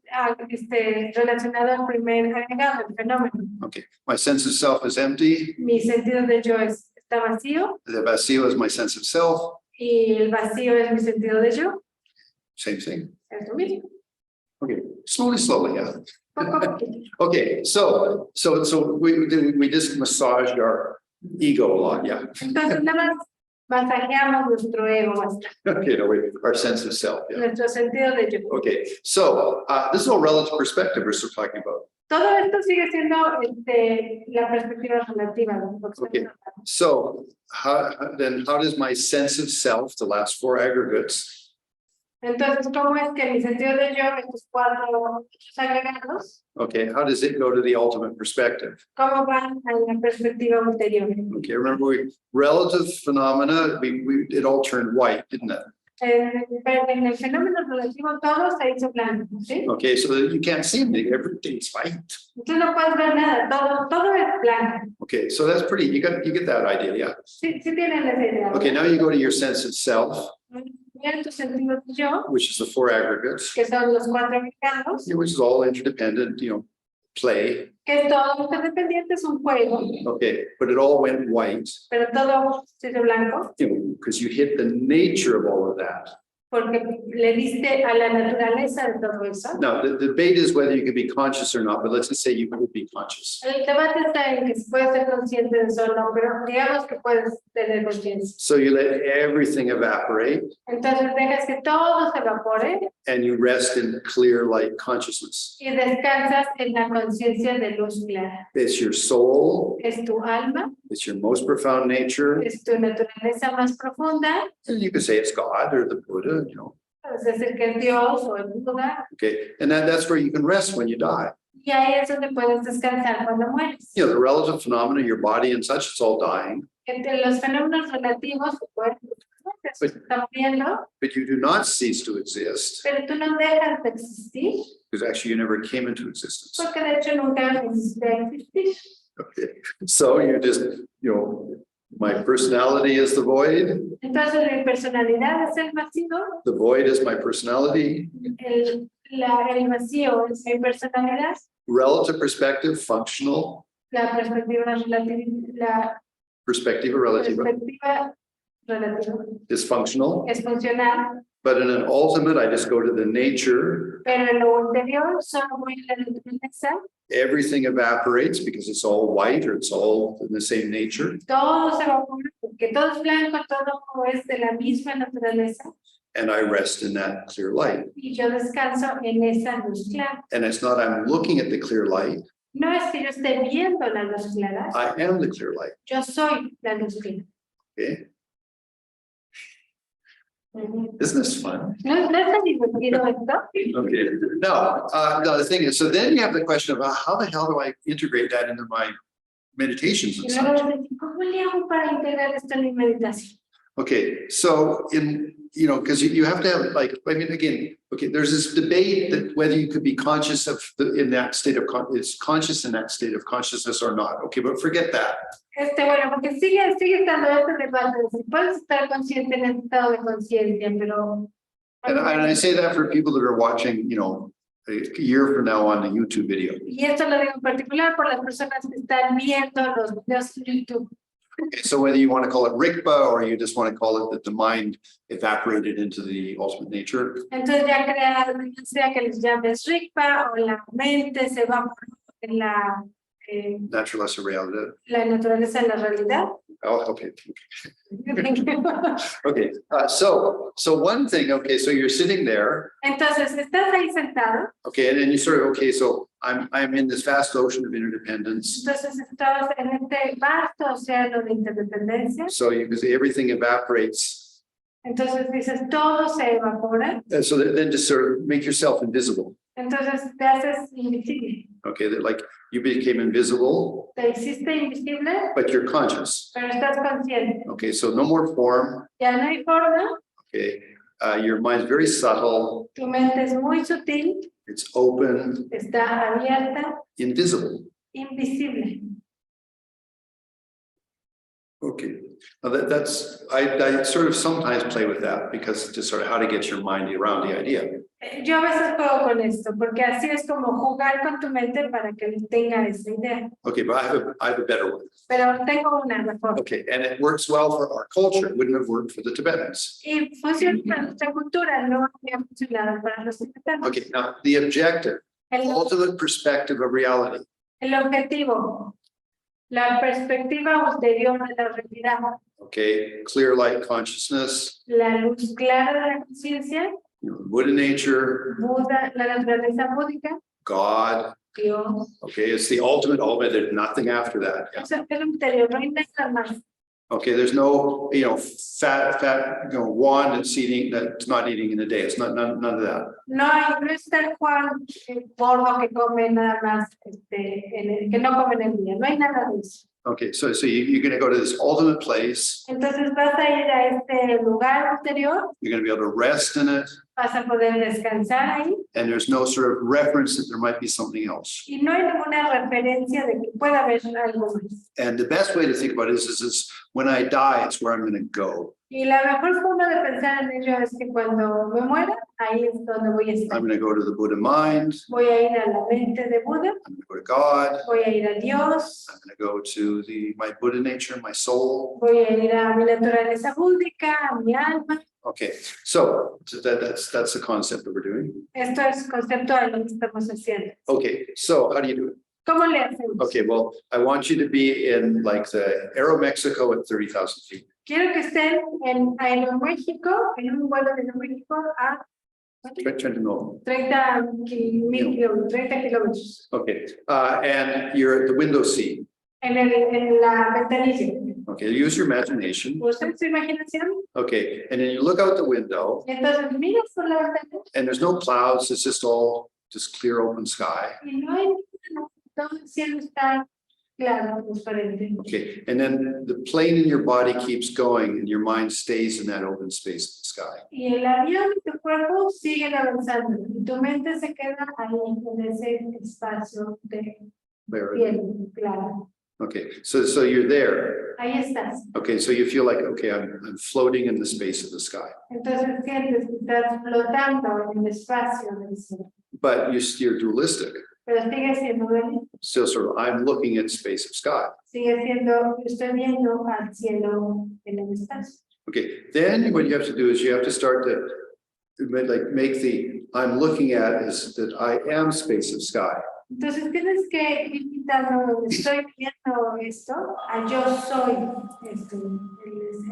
Speaker 2: relacionado al primer agregado, el fenómeno.
Speaker 1: Okay, my sense of self is empty.
Speaker 2: Mi sentido de yo está vacío
Speaker 1: The vacío is my sense of self.
Speaker 2: y el vacío es mi sentido de yo.
Speaker 1: Same thing.
Speaker 2: Es lo mismo.
Speaker 1: Okay, slowly, yeah.
Speaker 2: Poco a poquito.
Speaker 1: Okay, so we just massaged our ego a lot, yeah.
Speaker 2: Entonces nada más masajeamos nuestro ego bastante,
Speaker 1: Okay, no, wait, our sense of self, yeah.
Speaker 2: nuestro sentido de yo.
Speaker 1: Okay, so this is all relative perspective we're still talking about.
Speaker 2: Todo esto sigue siendo la perspectiva relativa.
Speaker 1: Okay. So how does my sense of self, the last four aggregates,
Speaker 2: Entonces, ¿cómo es que mi sentido de yo, estos cuatro agregados,
Speaker 1: okay, how does it go to the ultimate perspective?
Speaker 2: cómo van a la perspectiva ulterior?
Speaker 1: Okay, remember relative phenomena, it all turned white, didn't it?
Speaker 2: Pero en el fenómeno relativo todo se hizo blanco, ¿sí?
Speaker 1: Okay, so you can't see anything, everything's white.
Speaker 2: Tú no puedes ver nada, todo es blanco.
Speaker 1: Okay, so that's pretty, you get that idea, yeah.
Speaker 2: Sí tienen esa idea.
Speaker 1: Okay, now you go to your sense of self,
Speaker 2: Mira tu sentido de yo,
Speaker 1: which is the four aggregates,
Speaker 2: que son los cuatro agregados,
Speaker 1: which is all interdependent, you know, play.
Speaker 2: que es todo interdependiente, es un juego,
Speaker 1: Okay, but it all went white,
Speaker 2: pero todo se hizo blanco,
Speaker 1: you know, because you hit the nature of all of that.
Speaker 2: porque le diste a la naturaleza de todo eso.
Speaker 1: Now, the debate is whether you can be conscious or not, but let's just say you could be conscious.
Speaker 2: El debate está en que si puedes ser consciente de eso o no, pero digamos que puedes tener conciencia.
Speaker 1: So you let everything evaporate
Speaker 2: Entonces dejas que todo se evapore
Speaker 1: and you rest in clear light consciousness.
Speaker 2: y descansas en la conciencia de luz clara.
Speaker 1: It's your soul,
Speaker 2: Es tu alma,
Speaker 1: it's your most profound nature.
Speaker 2: es tu naturaleza más profunda,
Speaker 1: And you could say it's God or the Buddha,
Speaker 2: es decir, que es Dios o el Buda,
Speaker 1: okay. And that's where you can rest when you die.
Speaker 2: y ahí es donde puedes descansar cuando mueres.
Speaker 1: The relative phenomena, your body and such, it's all dying,
Speaker 2: Entre los fenómenos relativos, tu cuerpo, se están viendo,
Speaker 1: but you do not cease to exist
Speaker 2: pero tú no dejas de existir,
Speaker 1: because actually you never came into existence.
Speaker 2: porque de hecho nunca necesité existir.
Speaker 1: Okay. So you just, my personality is the void.
Speaker 2: Entonces mi personalidad es el vacío,
Speaker 1: The void is my personality.
Speaker 2: el vacío es mi personalidad,
Speaker 1: Relative perspective, functional,
Speaker 2: la perspectiva relativa, la
Speaker 1: perspective relativa
Speaker 2: perspectiva relativa
Speaker 1: is functional.
Speaker 2: es funcional,
Speaker 1: But in an ultimate, I just go to the nature.
Speaker 2: pero en lo anterior solo voy a la naturaleza,
Speaker 1: Everything evaporates because it's all white or it's all in the same nature.
Speaker 2: todo se evapora, porque todo es blanco, todo es de la misma naturaleza,
Speaker 1: And I rest in that clear light.
Speaker 2: y yo descanso en esa luz clara.
Speaker 1: And it's not I'm looking at the clear light.
Speaker 2: No es que yo esté viendo la luz clara,
Speaker 1: I am the clear light.
Speaker 2: yo soy la luz clara.
Speaker 1: Okay.
Speaker 2: Ujú.
Speaker 1: Isn't this fun?
Speaker 2: ¿No es tan divertido esto?
Speaker 1: Okay. No, the thing is, so then you have the question of how the hell do I integrate that into my meditations
Speaker 2: Y
Speaker 1: and
Speaker 2: luego
Speaker 1: such?
Speaker 2: dices, ¿cómo le hago para integrar esto en mi meditación?
Speaker 1: Okay, so because you have to have again, okay, there's this debate that whether you could be conscious of in that state of conscious in that state of consciousness or not. Okay, but forget that.
Speaker 2: Bueno, porque sigue estando este debate de si puedes estar consciente en este estado de conciencia, pero...
Speaker 1: And I say that for people that are watching, a year from now on the YouTube video.
Speaker 2: Y esto lo digo en particular por las personas que están viendo los videos de YouTube.
Speaker 1: Okay, so whether you want to call it Rigpa or you just want to call it that the mind evaporated into the ultimate nature.
Speaker 2: Entonces ya sea que les llames Rigpa o la mente se va en la
Speaker 1: Naturaleza realidad.
Speaker 2: la naturaleza de la realidad.
Speaker 1: Oh, okay. Okay, so one thing, okay, so you're sitting there,
Speaker 2: Entonces estás ahí sentado,
Speaker 1: okay, and then you sort of, okay, so I'm in this vast ocean of interdependence.
Speaker 2: entonces estás en este vasto océano de interdependencia,
Speaker 1: So you can see everything evaporates.
Speaker 2: entonces dices todo se evapora,
Speaker 1: And so then just sort of make yourself invisible.
Speaker 2: entonces te haces invisible,
Speaker 1: Okay, that like you became invisible,
Speaker 2: te hiciste invisible,
Speaker 1: but you're conscious.
Speaker 2: pero estás consciente,
Speaker 1: Okay, so no more form.
Speaker 2: ya no hay forma,
Speaker 1: Okay, your mind's very subtle.
Speaker 2: tu mente es muy sutil,
Speaker 1: It's open,
Speaker 2: está abierta,
Speaker 1: invisible.
Speaker 2: invisible.
Speaker 1: Okay, now that's I sort of sometimes play with that because just sort of how to get your mind around the idea.
Speaker 2: Yo a veces juego con esto, porque así es como jugar con tu mente para que tenga esa idea.
Speaker 1: Okay, but I have a better one.
Speaker 2: Pero tengo una mejor.
Speaker 1: Okay, and it works well for our culture. It wouldn't have worked for the Tibetans.
Speaker 2: Y funciona para nuestra cultura, no había funcionado para los tibetanos.
Speaker 1: Okay, now the objective, ultimate perspective of reality.
Speaker 2: El objetivo, la perspectiva ulterior de la realidad,
Speaker 1: Okay, clear light consciousness,
Speaker 2: la luz clara de la conciencia,
Speaker 1: Buddha nature,
Speaker 2: Buda, la naturaleza búdica,
Speaker 1: God.
Speaker 2: Dios.
Speaker 1: Okay, it's the ultimate. There's nothing after that. Yeah.
Speaker 2: Eso es el interior, no hay nada más.
Speaker 1: Okay, there's no, fat, wand that's not eating in a day. It's none of that.
Speaker 2: No está el Juan gordo que come nada más, que no come en el día, no hay nada de eso.
Speaker 1: Okay, so you're going to go to this ultimate place.
Speaker 2: Entonces vas a ir a este lugar ulterior,
Speaker 1: You're going to be able to rest in it.
Speaker 2: vas a poder descansar ahí
Speaker 1: And there's no sort of reference that there might be something else.
Speaker 2: y no hay ninguna referencia de que pueda haber algo más.
Speaker 1: And the best way to think about it is when I die, it's where I'm going to go.
Speaker 2: Y la mejor forma de pensar en ello es que cuando me muera, ahí es donde voy a estar.
Speaker 1: I'm going to go to the Buddha mind.
Speaker 2: Voy a ir a la mente de Buda,
Speaker 1: I'm going to go to God.
Speaker 2: voy a ir a Dios,
Speaker 1: I'm going to go to my Buddha nature, my soul.
Speaker 2: voy a ir a mi naturaleza búdica, a mi alma.
Speaker 1: Okay, so that's the concept that we're doing.
Speaker 2: Esto es conceptual lo que estamos haciendo.
Speaker 1: Okay, so how do you do it?
Speaker 2: ¿Cómo le hacemos?
Speaker 1: Okay, well, I want you to be in like the Aeromexico at 30,000 feet.
Speaker 2: Quiero que estén en Aeroméxico, en un vuelo de Aeroméxico a
Speaker 1: Trying to know.
Speaker 2: 30 kilómetros.
Speaker 1: Okay, and you're at the window seat.
Speaker 2: En la ventanilla.
Speaker 1: Okay, use your imagination.
Speaker 2: ¿Usa su imaginación?
Speaker 1: Okay, and then you look out the window
Speaker 2: Entonces miras por la ventana
Speaker 1: and there's no clouds, it's just clear open sky.
Speaker 2: y no hay nada, todo el cielo está claro, transparente.
Speaker 1: Okay, and then the plane in your body keeps going and your mind stays in that open space of the sky.
Speaker 2: Y el avión y tu cuerpo siguen avanzando y tu mente se queda ahí en ese espacio de
Speaker 1: There.
Speaker 2: cielo claro.
Speaker 1: Okay, so you're there.
Speaker 2: Ahí estás.
Speaker 1: Okay, so you feel like, okay, I'm floating in the space of the sky.
Speaker 2: Entonces sientes que estás flotando en el espacio del cielo.
Speaker 1: But you're dualistic.
Speaker 2: Pero sigue siendo dualista.
Speaker 1: Still sort of, I'm looking at space of sky.
Speaker 2: Sigue siendo, estoy viendo al cielo en el espacio.
Speaker 1: Okay, then what you have to do is you have to start to make the I'm looking at is that I am space of sky.
Speaker 2: Entonces tienes que ir quitando, estoy viendo esto, a yo soy esto,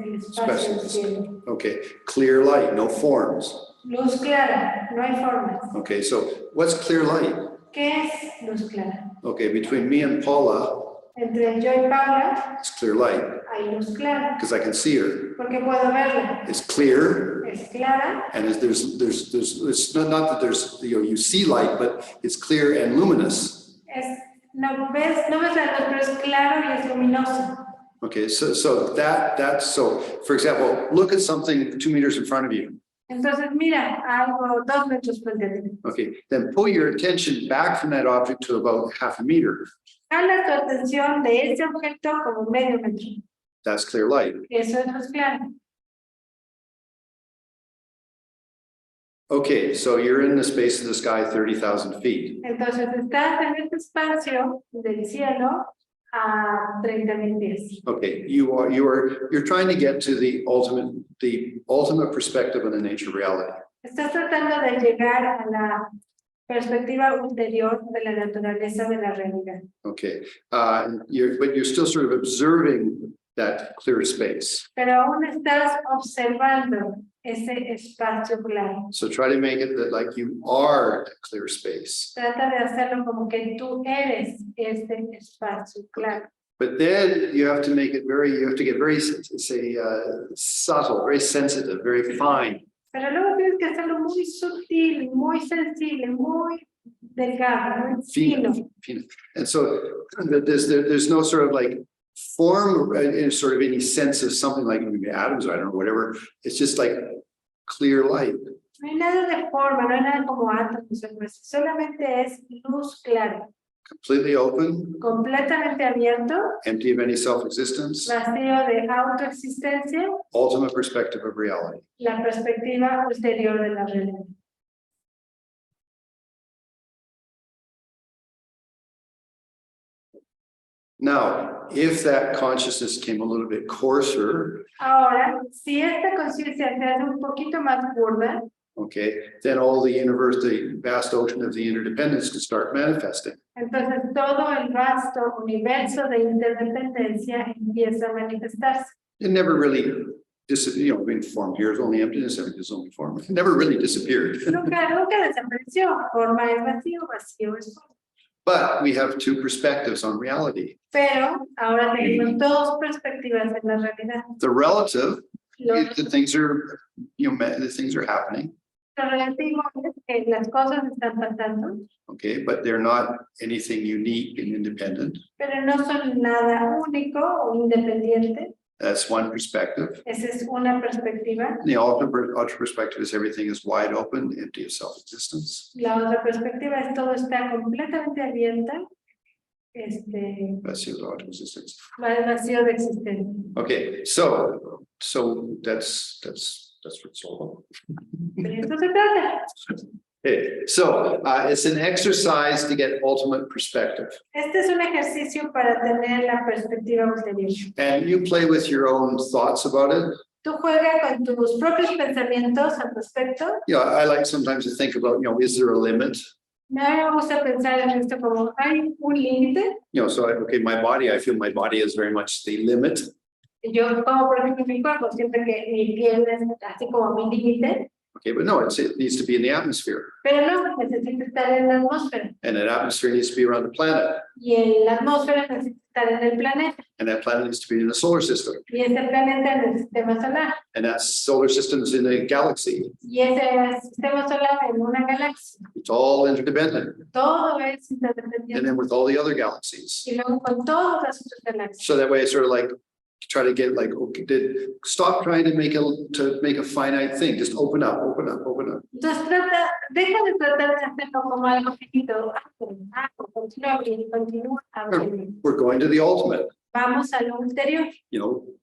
Speaker 2: el espacio del cielo.
Speaker 1: Okay, clear light, no forms.
Speaker 2: Luz clara, no hay formas.
Speaker 1: Okay, so what's clear light?
Speaker 2: ¿Qué es luz clara?
Speaker 1: Okay, between me and Paula,
Speaker 2: Entre yo y Paula
Speaker 1: it's clear light
Speaker 2: hay luz clara,
Speaker 1: because I can see her.
Speaker 2: porque puedo verla.
Speaker 1: It's clear,
Speaker 2: Es clara,
Speaker 1: and there's it's not that there's you see light, but it's clear and luminous.
Speaker 2: no ves la luz, pero es claro y es luminoso.
Speaker 1: Okay, so so for example, look at something 2 meters in front of you.
Speaker 2: Entonces mira algo 2 metros frente a ti.
Speaker 1: Okay, then pull your attention back from that object to about half a meter.
Speaker 2: Jala tu atención de ese objeto como medio metro.
Speaker 1: That's clear light.
Speaker 2: Eso es luz clara.
Speaker 1: Okay, so you're in the space of the sky 30,000 feet.
Speaker 2: Entonces estás en este espacio del cielo a 30,000 pies.
Speaker 1: Okay, you're trying to get to the ultimate perspective of the nature reality.
Speaker 2: Estás tratando de llegar a la perspectiva ulterior de la naturaleza de la realidad.
Speaker 1: Okay, but you're still sort of observing that clear space.
Speaker 2: Pero aún estás observando ese espacio claro.
Speaker 1: So try to make it that like you are that clear space.
Speaker 2: Trata de hacerlo como que tú eres este espacio claro.
Speaker 1: But then you have to get very, say, subtle, very sensitive, very fine.
Speaker 2: Pero luego tienes que hacerlo muy sutil, muy sensible, muy delgado, muy fino.
Speaker 1: And so there's no sort of like form in sort of any sense of something like maybe atoms, I don't know, whatever. It's just like clear light.
Speaker 2: No hay nada de forma, no hay nada como átomos, solamente es luz clara.
Speaker 1: Completely open,
Speaker 2: Completamente abierto,
Speaker 1: empty of any self-existence,
Speaker 2: vacío de autoexistencia,
Speaker 1: ultimate perspective of reality.
Speaker 2: la perspectiva ulterior de la realidad.
Speaker 1: Now, if that consciousness came a little bit coarser,
Speaker 2: Ahora, si esta conciencia se hace un poquito más burda,
Speaker 1: okay, then all the universe, the vast ocean of the interdependence could start manifesting.
Speaker 2: entonces todo el vasto universo de interdependencia empieza a manifestarse.
Speaker 1: It never really disappeared, being formed here is only emptiness, everything is only form. It never really disappeared.
Speaker 2: Nunca desapareció, forma es vacío, vacío es forma.
Speaker 1: But we have two perspectives on reality.
Speaker 2: Pero ahora tenemos dos perspectivas en la realidad.
Speaker 1: The relative,
Speaker 2: Lo,
Speaker 1: the things are, the things are happening,
Speaker 2: lo relativo es que las cosas están pasando,
Speaker 1: okay, but they're not anything unique and independent.
Speaker 2: pero no son nada único o independiente.
Speaker 1: That's one perspective.
Speaker 2: Esa es una perspectiva.
Speaker 1: The ultimate perspective is everything is wide open, empty of self-existence.
Speaker 2: La otra perspectiva es todo está completamente abierta,
Speaker 1: Vacío de autoexistencia.
Speaker 2: vacío de existencia.
Speaker 1: Okay, so that's what it's all
Speaker 2: De esto se trata.
Speaker 1: about. Okay, so it's an exercise to get ultimate perspective.
Speaker 2: Este es un ejercicio para tener la perspectiva ulterior.
Speaker 1: And you play with your own thoughts about it.
Speaker 2: Tú juegas con tus propios pensamientos al respecto.
Speaker 1: Yeah, I like sometimes to think about, is there a limit?
Speaker 2: Me gusta pensar en esto como, ¿hay un límite?
Speaker 1: So my body, I feel my body is very much the limit.
Speaker 2: Yo como por ejemplo mi cuerpo, siempre que mi piel es así como mi límite.
Speaker 1: Okay, but no, it needs to be in the atmosphere.
Speaker 2: Pero no, necesita estar en la atmósfera.
Speaker 1: And that atmosphere needs to be around the planet.
Speaker 2: Y en la atmósfera necesita estar en el planeta.
Speaker 1: And that planet needs to be in the solar system.
Speaker 2: Y ese planeta en el sistema solar.
Speaker 1: And that solar system is in a galaxy.
Speaker 2: Y ese sistema solar en una galaxia.
Speaker 1: It's all interdependent.
Speaker 2: Todo es
Speaker 1: And
Speaker 2: interdependiente.
Speaker 1: then with all the other galaxies.
Speaker 2: Y luego con todas las otras galaxias.
Speaker 1: So that way it's sort of like try to get like, okay, stop trying to make a finite thing. Just open up.
Speaker 2: Entonces deja de tratar de hacerlo como algo finito. Continúa abriendo.
Speaker 1: We're going to the ultimate,
Speaker 2: Vamos a lo ulterior.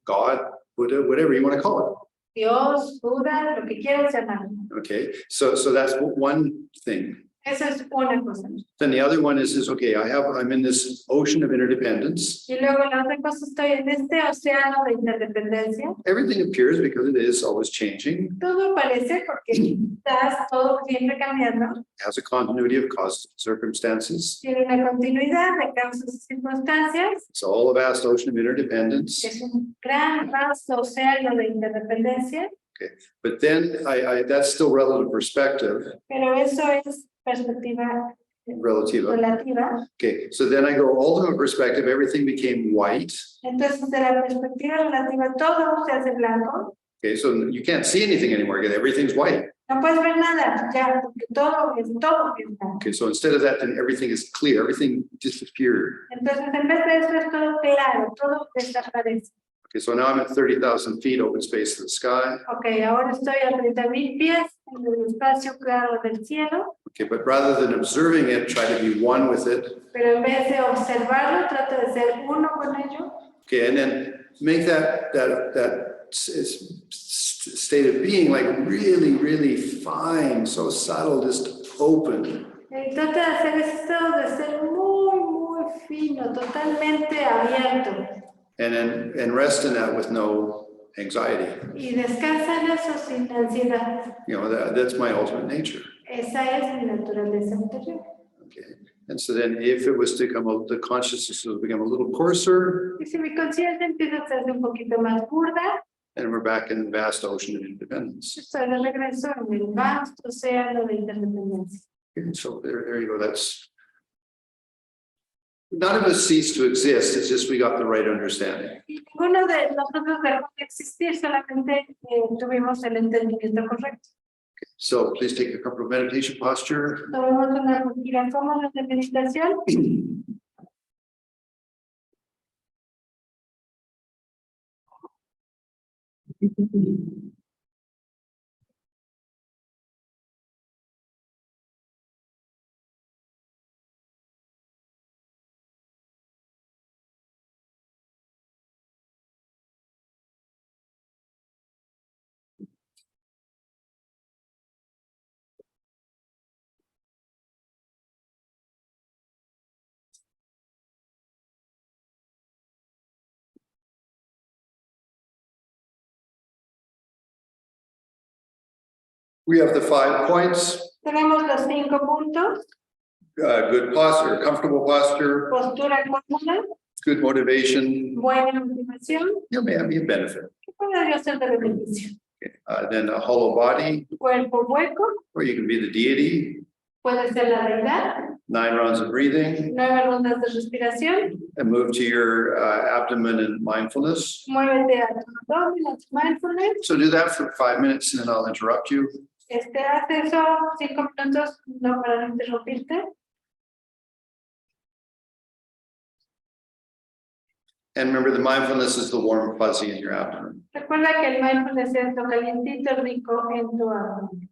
Speaker 1: God, Buddha, whatever you want to call it.
Speaker 2: Dios, Buda, lo que quieras llamar.
Speaker 1: Okay, so that's one thing.
Speaker 2: Eso es una cosa.
Speaker 1: Then the other one is okay, I'm in this ocean of interdependence.
Speaker 2: Y luego la otra cosa, estoy en este océano de interdependencia.
Speaker 1: Everything appears because it is always changing.
Speaker 2: Todo parece porque estás todo siempre cambiando.
Speaker 1: Has a continuity of causes and circumstances.
Speaker 2: Tiene una continuidad de causas y circunstancias.
Speaker 1: It's all a vast ocean of interdependence.
Speaker 2: Es un gran, vasto océano de interdependencia.
Speaker 1: But then that's still relative perspective.
Speaker 2: Pero eso es perspectiva
Speaker 1: Relativa.
Speaker 2: relativa.
Speaker 1: Okay, so then I go ultimate perspective, everything became white.
Speaker 2: Entonces, de la perspectiva relativa, todo se hace blanco.
Speaker 1: Okay, so you can't see anything anymore because everything's white.
Speaker 2: No puedes ver nada, ya, porque todo es blanco.
Speaker 1: Okay, so instead of that, then everything is clear, everything disappeared.
Speaker 2: Entonces, en vez de eso, es todo claro, todo desaparece.
Speaker 1: Okay, so now I'm at 30,000 feet open space to the sky.
Speaker 2: Ok, ahora estoy a 30,000 pies en el espacio claro del cielo,
Speaker 1: Okay, but rather than observing it, try to be one with it.
Speaker 2: pero en vez de observarlo, trato de ser uno con ello.
Speaker 1: Okay, and then make that state of being like really fine, so subtle, just open.
Speaker 2: Trata de hacer ese estado de ser muy fino, totalmente abierto.
Speaker 1: And rest in that with no anxiety.
Speaker 2: Y descansa en eso sin ansiedad.
Speaker 1: That's my ultimate nature.
Speaker 2: Esa es mi naturaleza interior.
Speaker 1: Okay, and so then if it was to come out, the consciousness will become a little coarser,
Speaker 2: Y si mi conciencia empieza a hacerse un poquito más burda,
Speaker 1: and we're back in the vast ocean of independence.
Speaker 2: estoy de regreso en el vasto océano de interdependencia.
Speaker 1: Okay, so there you go. That's none of us cease to exist. It's just we got the right understanding.
Speaker 2: Y ninguno de nosotros dejó de existir, solamente tuvimos el entendimiento correcto.
Speaker 1: So please take a comfortable meditation posture.
Speaker 2: Tomemos una respiración cómoda de meditación.
Speaker 1: We have the 5 points.
Speaker 2: Tenemos los 5 puntos:
Speaker 1: Good posture, comfortable posture,
Speaker 2: postura cómoda,
Speaker 1: good motivation.
Speaker 2: buena motivación,
Speaker 1: May be a benefit.
Speaker 2: que podría ser de beneficio.
Speaker 1: Then a hollow body,
Speaker 2: Cuerpo hueco,
Speaker 1: or you can be the deity.
Speaker 2: puede ser la deidad.
Speaker 1: 9 rounds of breathing,
Speaker 2: 9 rondas de respiración.
Speaker 1: and move to your abdomen and mindfulness.
Speaker 2: Muévete a tu abdomen, a tu mindfulness.
Speaker 1: So do that for 5 minutes, and then I'll interrupt you.
Speaker 2: Haz eso 5 minutos, no para no interrumpirte.
Speaker 1: And remember, the mindfulness is the warm fuzzy in your abdomen.
Speaker 2: Recuerda que el mindfulness es lo calientito rico en tu abdomen.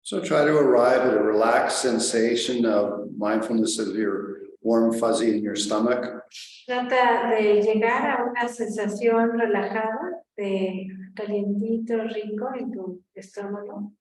Speaker 1: So try to arrive at a relaxed sensation of mindfulness of your warm fuzzy in your stomach.
Speaker 2: Trata de llegar a una sensación relajada, de calientito, rico en tu estómago.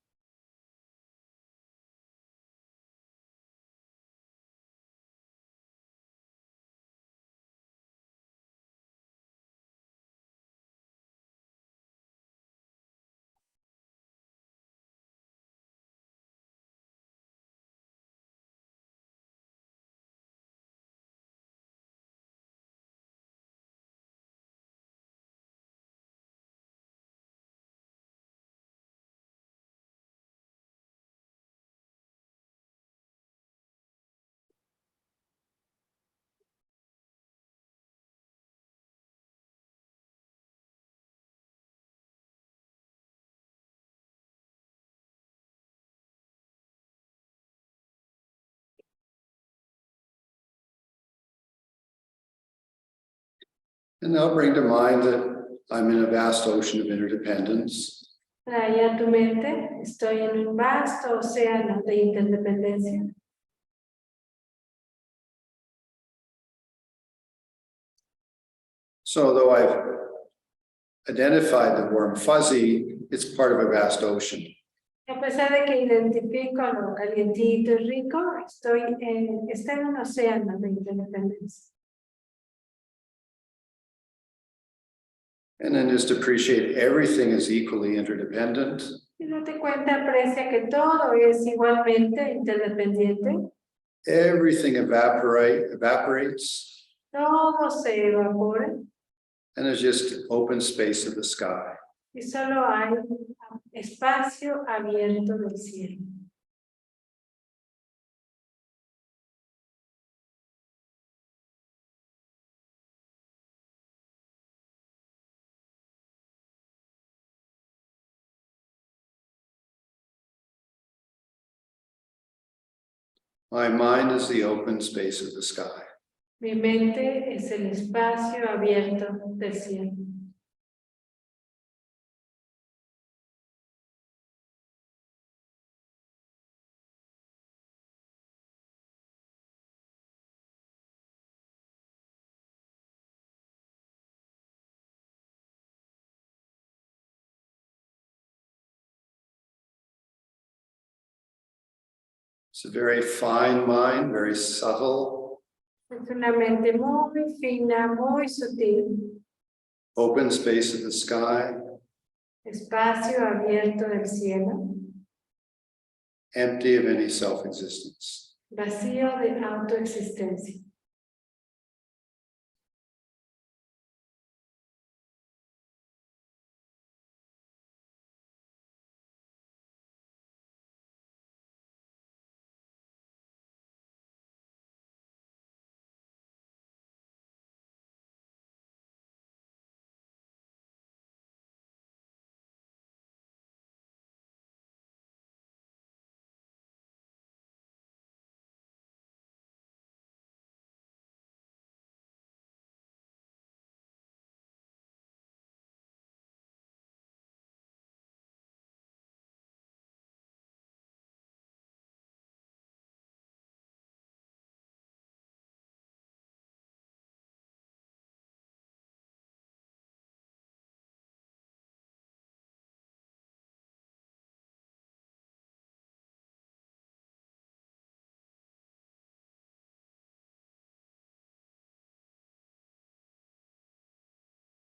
Speaker 1: And now bring to mind that I'm in a vast ocean of interdependence.
Speaker 2: Trae a tu mente, estoy en un vasto océano de interdependencia.
Speaker 1: So though I've identified the warm fuzzy, it's part of a vast ocean.
Speaker 2: A pesar de que identifico lo calientito y rico, está en un océano de interdependencia.
Speaker 1: And then just appreciate everything is equally interdependent.
Speaker 2: Si no te cuenta, aprecia que todo es igualmente interdependiente.
Speaker 1: Everything evaporates,
Speaker 2: Todo se evapora
Speaker 1: and there's just open space of the sky.
Speaker 2: y solo hay espacio abierto del cielo.
Speaker 1: My mind is the open space of the sky.
Speaker 2: Mi mente es el espacio abierto del cielo.
Speaker 1: It's a very fine mind, very subtle,
Speaker 2: Es una mente muy fina, muy sutil.
Speaker 1: open space of the sky,
Speaker 2: Espacio abierto del cielo.
Speaker 1: empty of any self-existence.
Speaker 2: Vacío de autoexistencia.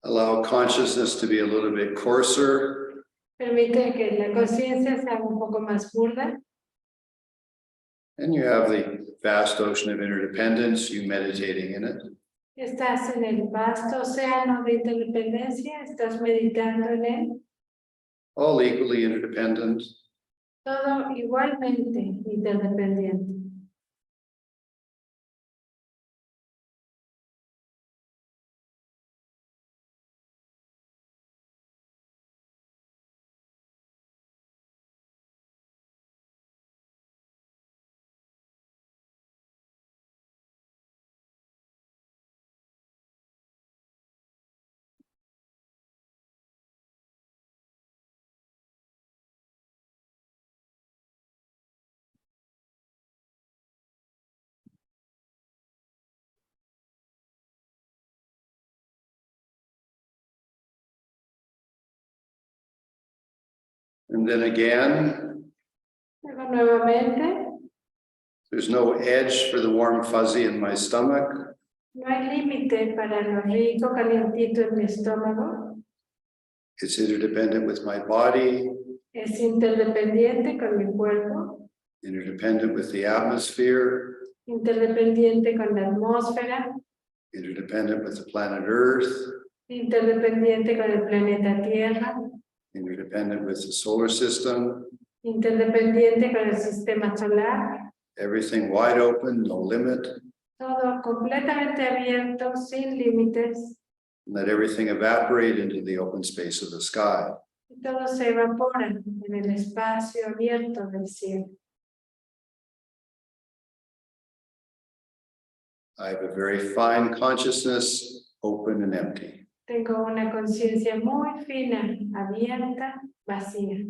Speaker 1: Allow consciousness to be a little bit coarser,
Speaker 2: Permite que la conciencia sea un poco más burda.
Speaker 1: and you have the vast ocean of interdependence, you meditating in it.
Speaker 2: Estás en el vasto océano de interdependencia, estás meditando en él.
Speaker 1: All equally interdependent.
Speaker 2: Todo igualmente interdependiente.
Speaker 1: And then again,
Speaker 2: Luego nuevamente,
Speaker 1: there's no edge for the warm fuzzy in my stomach.
Speaker 2: no hay límite para lo rico, calientito en mi estómago.
Speaker 1: It's interdependent with my body,
Speaker 2: Es interdependiente con mi cuerpo,
Speaker 1: interdependent with the atmosphere,
Speaker 2: interdependiente con la atmósfera,
Speaker 1: interdependent with the planet Earth,
Speaker 2: interdependiente con el planeta Tierra,
Speaker 1: interdependent with the solar system,
Speaker 2: interdependiente con el sistema solar,
Speaker 1: everything wide open, no limit.
Speaker 2: todo completamente abierto, sin límites,
Speaker 1: Let everything evaporate into the open space of the sky.
Speaker 2: y todo se evapora en el espacio abierto del cielo.
Speaker 1: I have a very fine consciousness, open and empty.
Speaker 2: Tengo una conciencia muy fina, abierta, vacía.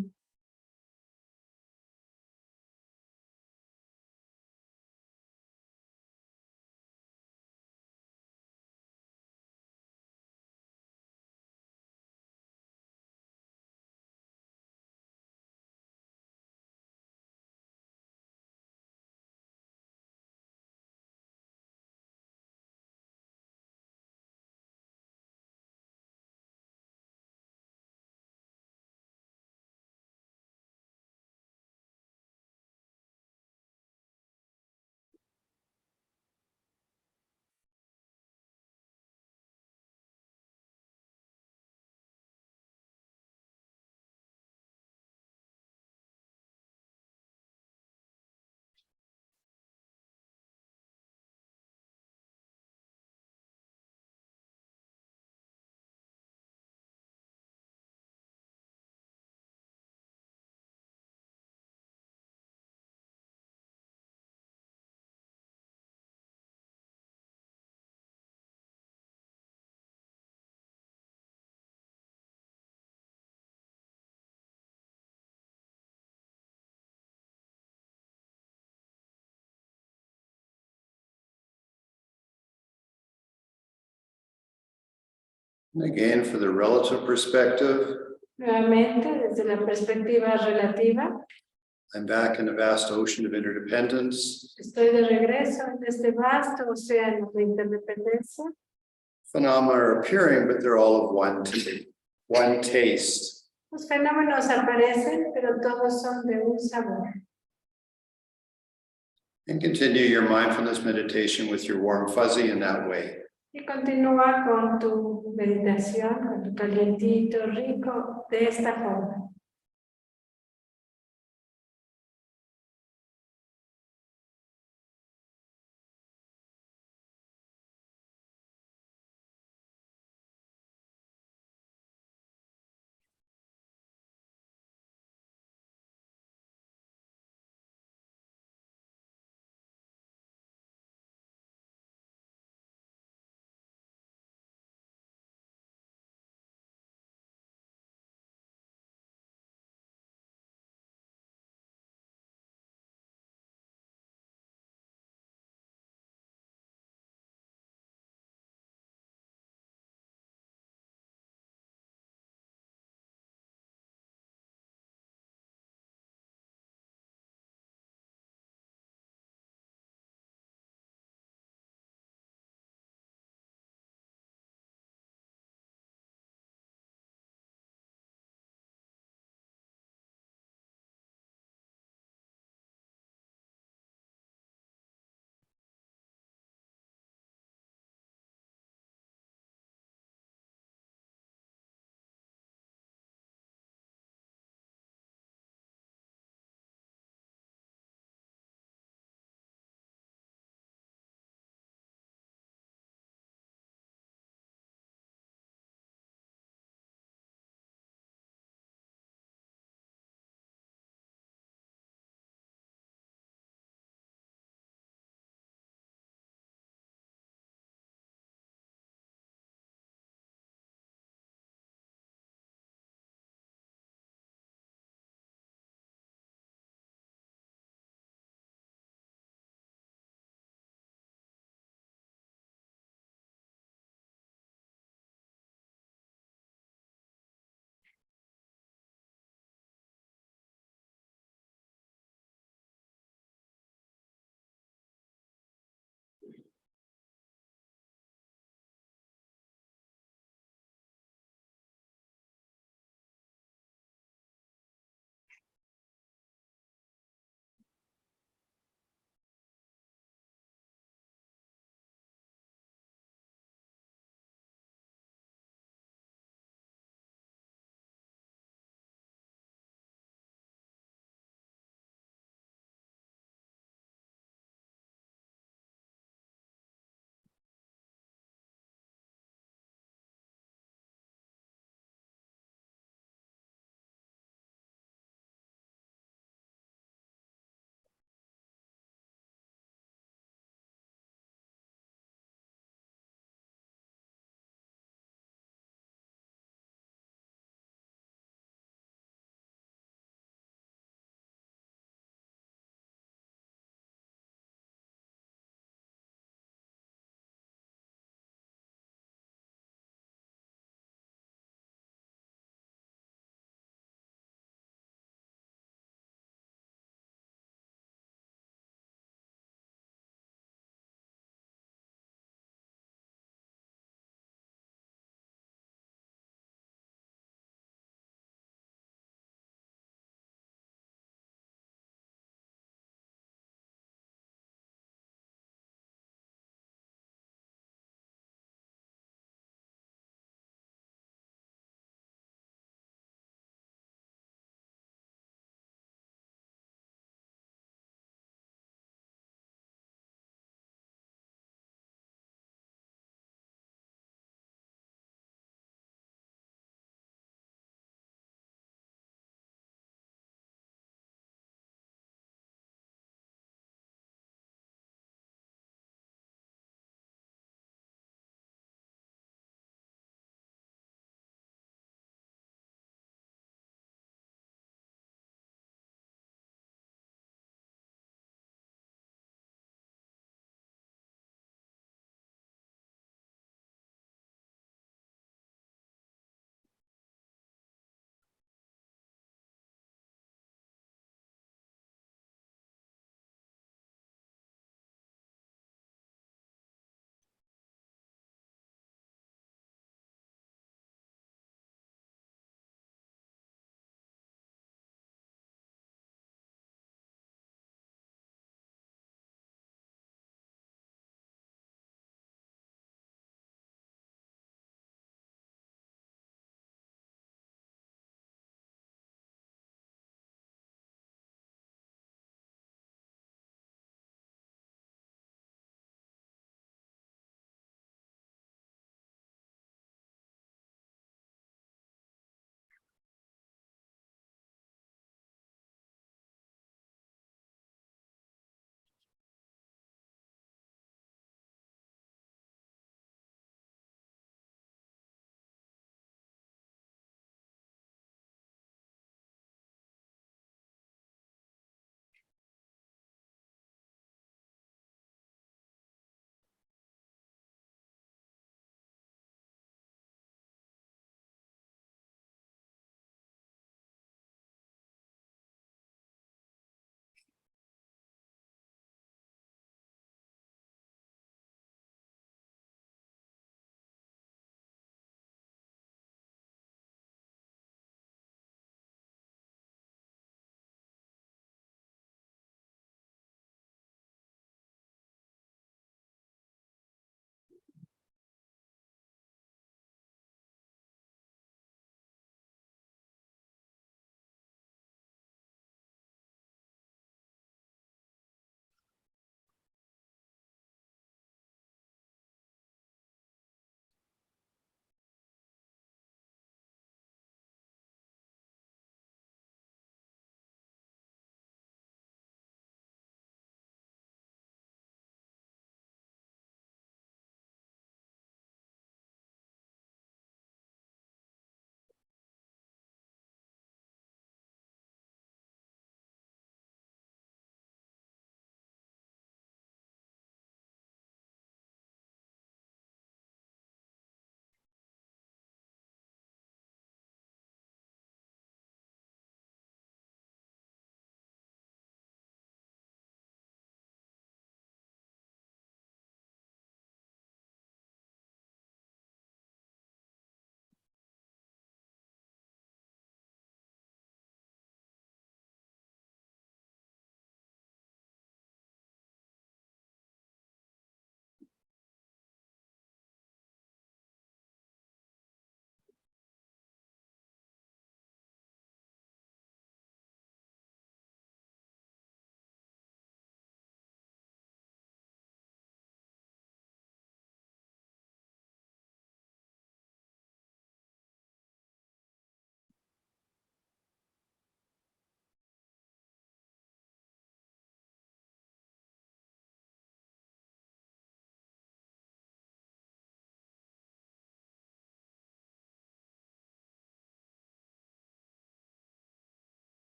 Speaker 1: And again, for the relative perspective,
Speaker 2: Nuevamente, desde la perspectiva relativa,
Speaker 1: I'm back in a vast ocean of interdependence.
Speaker 2: estoy de regreso en este vasto océano de interdependencia.
Speaker 1: Phenomena are appearing, but they're all of one taste.
Speaker 2: Los fenómenos aparecen, pero todos son de un sabor.
Speaker 1: And continue your mindfulness meditation with your warm fuzzy in that way.
Speaker 2: Y continúa con tu meditación, con tu calientito rico, de esta forma.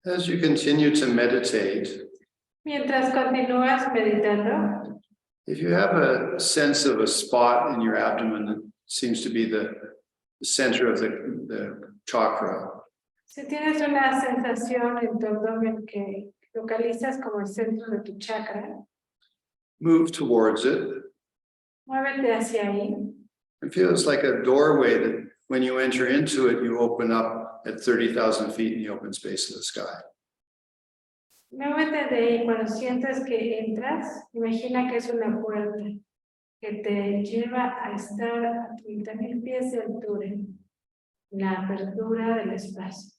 Speaker 1: As you continue to meditate,
Speaker 2: Mientras continúas meditando,
Speaker 1: if you have a sense of a spot in your abdomen that seems to be the center of the chakra,
Speaker 2: si tienes una sensación en tu abdomen que localizas como el centro de tu chakra,
Speaker 1: move towards it.
Speaker 2: muévete hacia ahí.
Speaker 1: It feels like a doorway that when you enter into it, you open up at 30,000 feet in the open space of the sky.
Speaker 2: Muévete de ahí cuando sientas que entras, imagina que es una puerta que te lleva a estar a 30,000 pies de altura, en la apertura del espacio.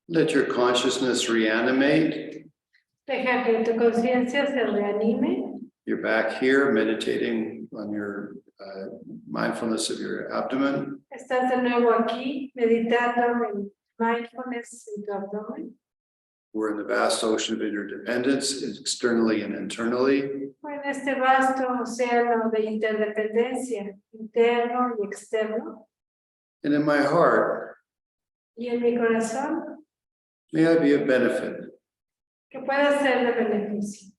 Speaker 1: Let your consciousness reanimate.
Speaker 2: Deja que tu conciencia se reanime.
Speaker 1: You're back here meditating on your mindfulness of your abdomen.
Speaker 2: Estás de nuevo aquí meditando en mindfulness en tu abdomen.
Speaker 1: We're in the vast ocean of interdependence, externally and internally.
Speaker 2: O en este vasto océano de interdependencia interno y externo.
Speaker 1: And in my heart,
Speaker 2: Y en mi corazón,
Speaker 1: may I be of benefit.
Speaker 2: que pueda ser de beneficio.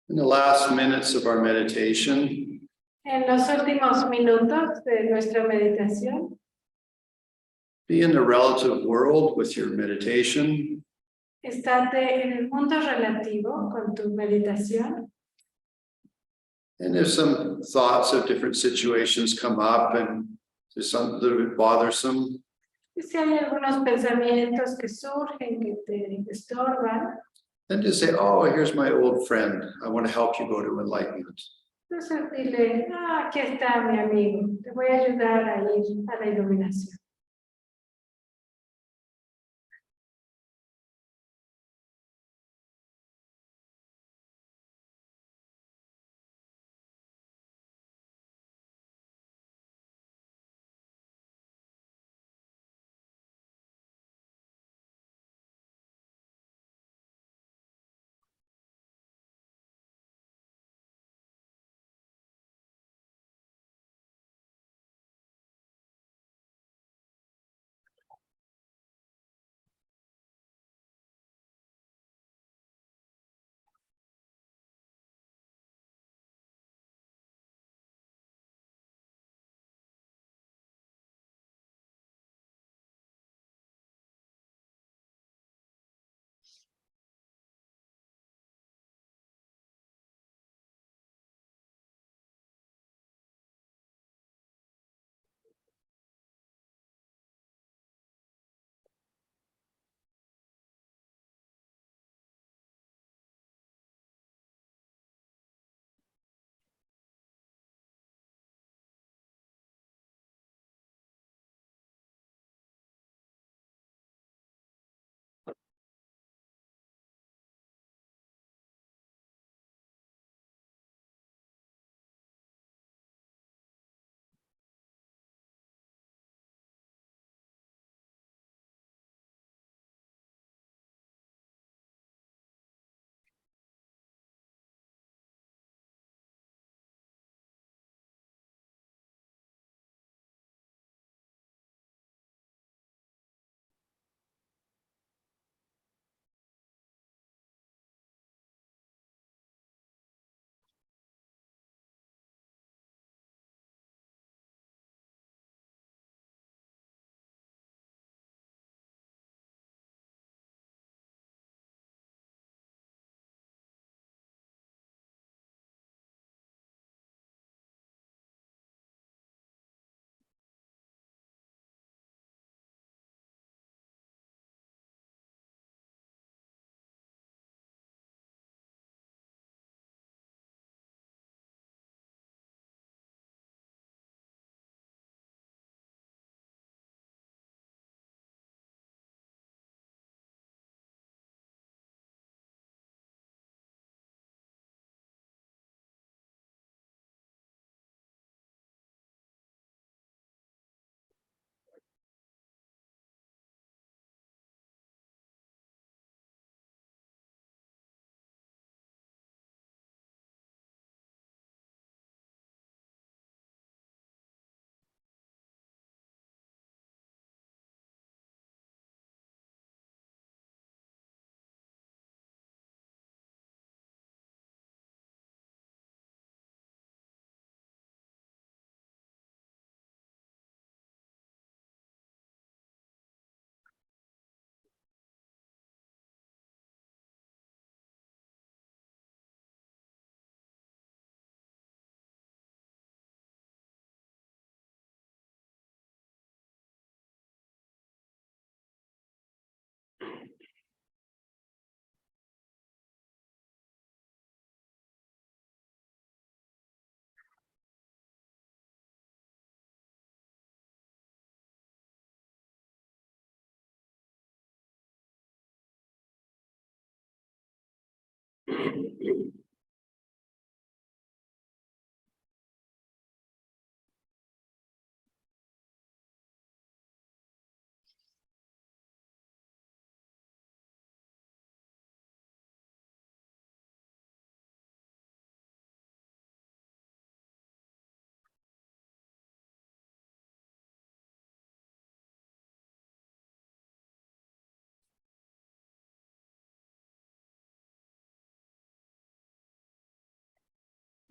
Speaker 1: In the last minutes of our meditation,
Speaker 2: En los últimos minutos de nuestra meditación,
Speaker 1: be in the relative world with your meditation.
Speaker 2: estate en el mundo relativo con tu meditación.
Speaker 1: And if some thoughts of different situations come up and there's some little bit bothersome,
Speaker 2: Y si hay algunos pensamientos que surgen que te estorban,
Speaker 1: then just say, oh, here's my old friend. I want to help you go to enlightenment.
Speaker 2: entonces dile, aquí está mi amigo, te voy a ayudar a ir a la iluminación.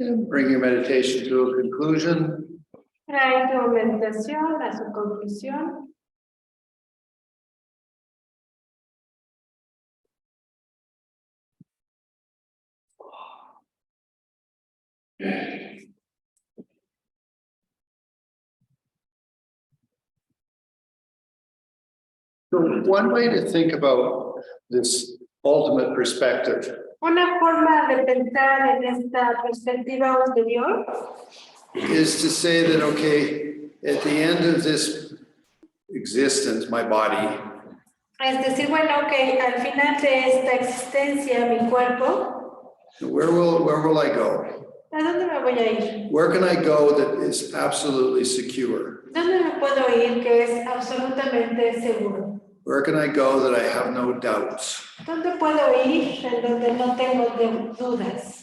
Speaker 1: And bring your meditation to a conclusion.
Speaker 2: Trae tu meditación a su conclusión.
Speaker 1: So one way to think about this ultimate perspective
Speaker 2: Una forma de pensar en esta perspectiva ulterior
Speaker 1: is to say that, okay, at the end of this existence, my body,
Speaker 2: es decir, bueno, que al final de esta existencia, mi cuerpo,
Speaker 1: where will I go?
Speaker 2: ¿a dónde me voy a ir?
Speaker 1: Where can I go that is absolutely secure?
Speaker 2: ¿Dónde me puedo ir que es absolutamente seguro?
Speaker 1: Where can I go that I have no doubts?
Speaker 2: ¿Dónde puedo ir en donde no tengo dudas?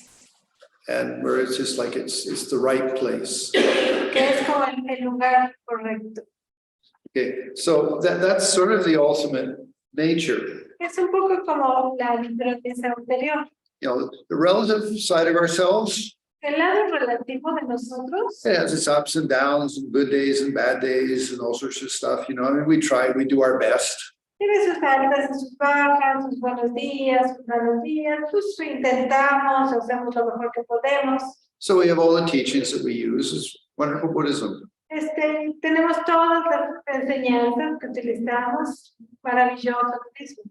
Speaker 1: And where it's just like it's the right place.
Speaker 2: Que es como el lugar correcto.
Speaker 1: Okay, so that's sort of the ultimate nature.
Speaker 2: Es un poco como la naturaleza anterior.
Speaker 1: You know, the relative side of ourselves,
Speaker 2: El lado relativo de nosotros
Speaker 1: it has its ups and downs and good days and bad days and all sorts of stuff. You know, I mean, we do our best.
Speaker 2: tiene sus altas y sus bajas, sus buenos días, sus malos días, pues intentamos, hacemos lo mejor que podemos.
Speaker 1: So we have all the teachings that we use as wonderful Buddhism.
Speaker 2: Tenemos todas las enseñanzas que utilizamos, maravilloso budismo.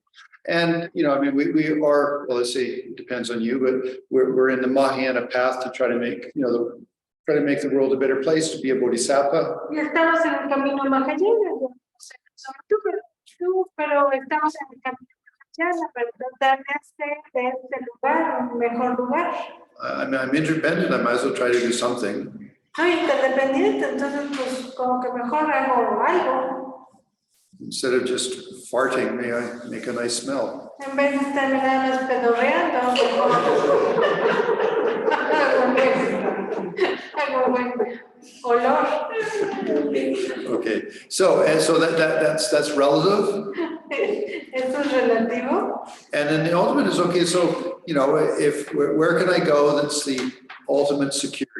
Speaker 1: And, you know, I mean, we are, well, let's say, it depends on you, but we're in the Mahayana path to try to make, you know, try to make the world a better place, to be a bodhisattva.
Speaker 2: Y estamos en el camino Mahayana, yo no sé tú, pero estamos en el camino Mahayana para tratar de hacer de este lugar un mejor lugar.
Speaker 1: I mean, I'm interdependent, I might as well try to do something.
Speaker 2: Soy interdependiente, entonces pues como que mejor hago algo.
Speaker 1: Instead of just farting, may I make a nice smell?
Speaker 2: En vez de estar nada más pedorreando, hago buen olor.
Speaker 1: Okay, so that's relative.
Speaker 2: Esto es relativo.
Speaker 1: And then the ultimate is, okay, so, you know, if where can I go that's the ultimate security?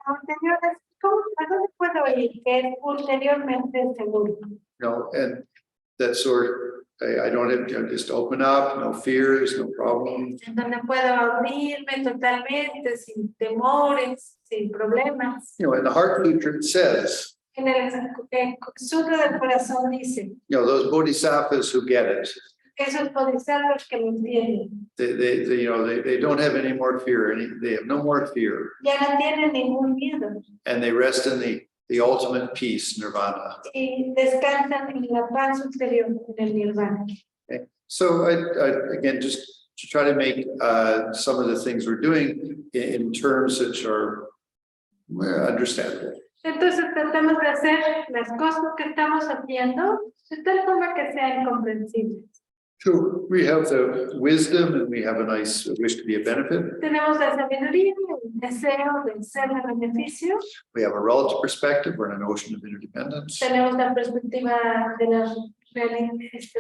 Speaker 2: Anterior es, ¿a dónde puedo ir? Que es ulteriormente seguro.
Speaker 1: You know, and that sort, I don't have, you know, just open up, no fears, no problems.
Speaker 2: En donde puedo abrirme totalmente, sin temores, sin problemas.
Speaker 1: You know, and the Heart Sutra it says,
Speaker 2: En el Sutra del Corazón dice,
Speaker 1: you know, those bodhisattvas who get it,
Speaker 2: esos bodhisattvas que lo entienden,
Speaker 1: you know, they don't have any more fear, they have no more fear,
Speaker 2: ya no tienen ningún miedo
Speaker 1: and they rest in the ultimate peace, nirvana.
Speaker 2: y descansan en la paz superior, en el nirvana.
Speaker 1: Okay. So I again, just to try to make some of the things we're doing in terms that are understandable.
Speaker 2: Entonces tratamos de hacer las cosas que estamos haciendo de tal forma que sean comprensibles.
Speaker 1: So we have the wisdom and we have a nice wish to be a benefit.
Speaker 2: Tenemos la sabiduría, el deseo de ser de beneficio.
Speaker 1: We have a relative perspective. We're in an ocean of interdependence.
Speaker 2: Tenemos la perspectiva de la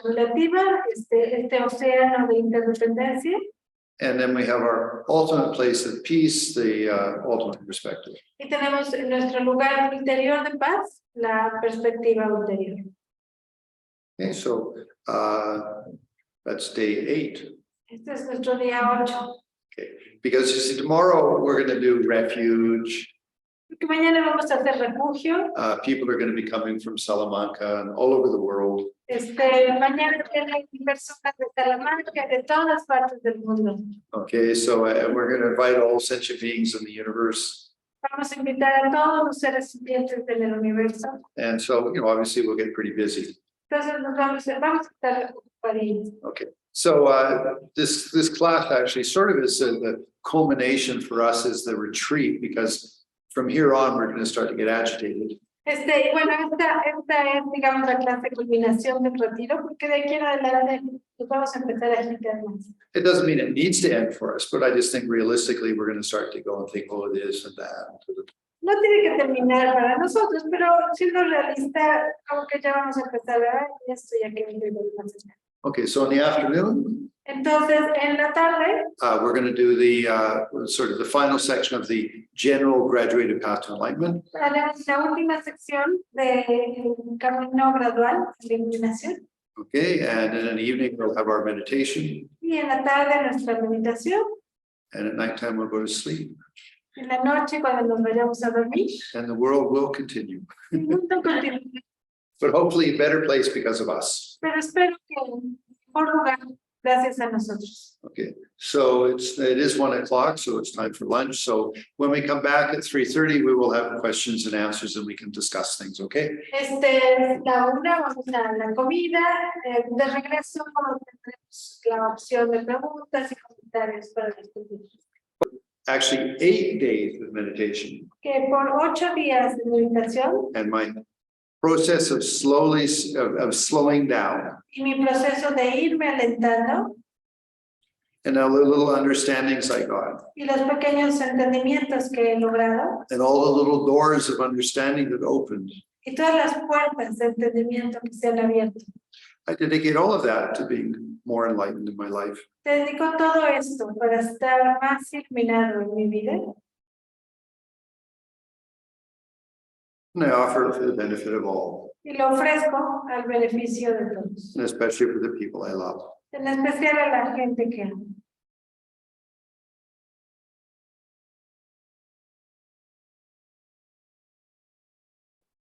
Speaker 2: relativa, este océano de interdependencia.
Speaker 1: And then we have our ultimate place of peace, the ultimate perspective.
Speaker 2: Y tenemos en nuestro lugar interior de paz, la perspectiva ulterior.
Speaker 1: Okay, so that's day 8.
Speaker 2: Este es nuestro día 8.
Speaker 1: Okay, because you see, tomorrow we're going to do refuge.
Speaker 2: Porque mañana vamos a hacer refugio.
Speaker 1: People are going to be coming from Salamanca and all over the world.
Speaker 2: Mañana vienen personas de Salamanca, de todas partes del mundo.
Speaker 1: Okay, so we're going to invite all sentient beings in the universe.
Speaker 2: Vamos a invitar a todos los seres vivientes del universo.
Speaker 1: And so, you know, obviously we'll get pretty busy.
Speaker 2: Entonces vamos a estar ocupados.
Speaker 1: Okay, so this class actually sort of is the culmination for us is the retreat, because from here on we're going to start to get agitated.
Speaker 2: Bueno, esta es, digamos, la clase de culminación del retiro, porque de aquí en adelante nos vamos a empezar a agitar más.
Speaker 1: It doesn't mean it needs to end for us, but I just think realistically we're going to start to go and think, oh, this and that.
Speaker 2: No tiene que terminar para nosotros, pero siendo realista, como que ya vamos a empezar a ver esto ya que me más.
Speaker 1: Okay, so in the afternoon,
Speaker 2: Entonces, en la tarde
Speaker 1: we're going to do the sort of the final section of the general graduated path to enlightenment.
Speaker 2: haremos la última sección del camino gradual de iluminación.
Speaker 1: Okay, and in the evening we'll have our meditation,
Speaker 2: Y en la tarde nuestra meditación.
Speaker 1: and at nighttime we'll go to sleep,
Speaker 2: En la noche, cuando nos vayamos a dormir,
Speaker 1: and the world will continue,
Speaker 2: el mundo continúa.
Speaker 1: but hopefully a better place because of us.
Speaker 2: Pero espero que en mejor lugar, gracias a nosotros.
Speaker 1: Okay, so it is 1 o'clock, so it's time for lunch. So when we come back at 3:30, we will have questions and answers and we can discuss things, okay?
Speaker 2: La una, vamos a la comida. De regreso, tendremos la opción de preguntas y comentarios para discutir.
Speaker 1: Actually, 8 days of meditation,
Speaker 2: Que por 8 días de meditación
Speaker 1: and my process of slowing down
Speaker 2: y mi proceso de irme alentando
Speaker 1: and all the little understandings I got
Speaker 2: y los pequeños entendimientos que he logrado
Speaker 1: and all the little doors of understanding that opened,
Speaker 2: y todas las puertas de entendimiento que se han abierto.
Speaker 1: I dedicate all of that to being more enlightened in my life.
Speaker 2: Te dedico todo esto para estar más iluminado en mi vida
Speaker 1: And I offer it for the benefit of all,
Speaker 2: y lo ofrezco al beneficio de todos,
Speaker 1: and especially for the people I love.
Speaker 2: en especial a la gente que amo.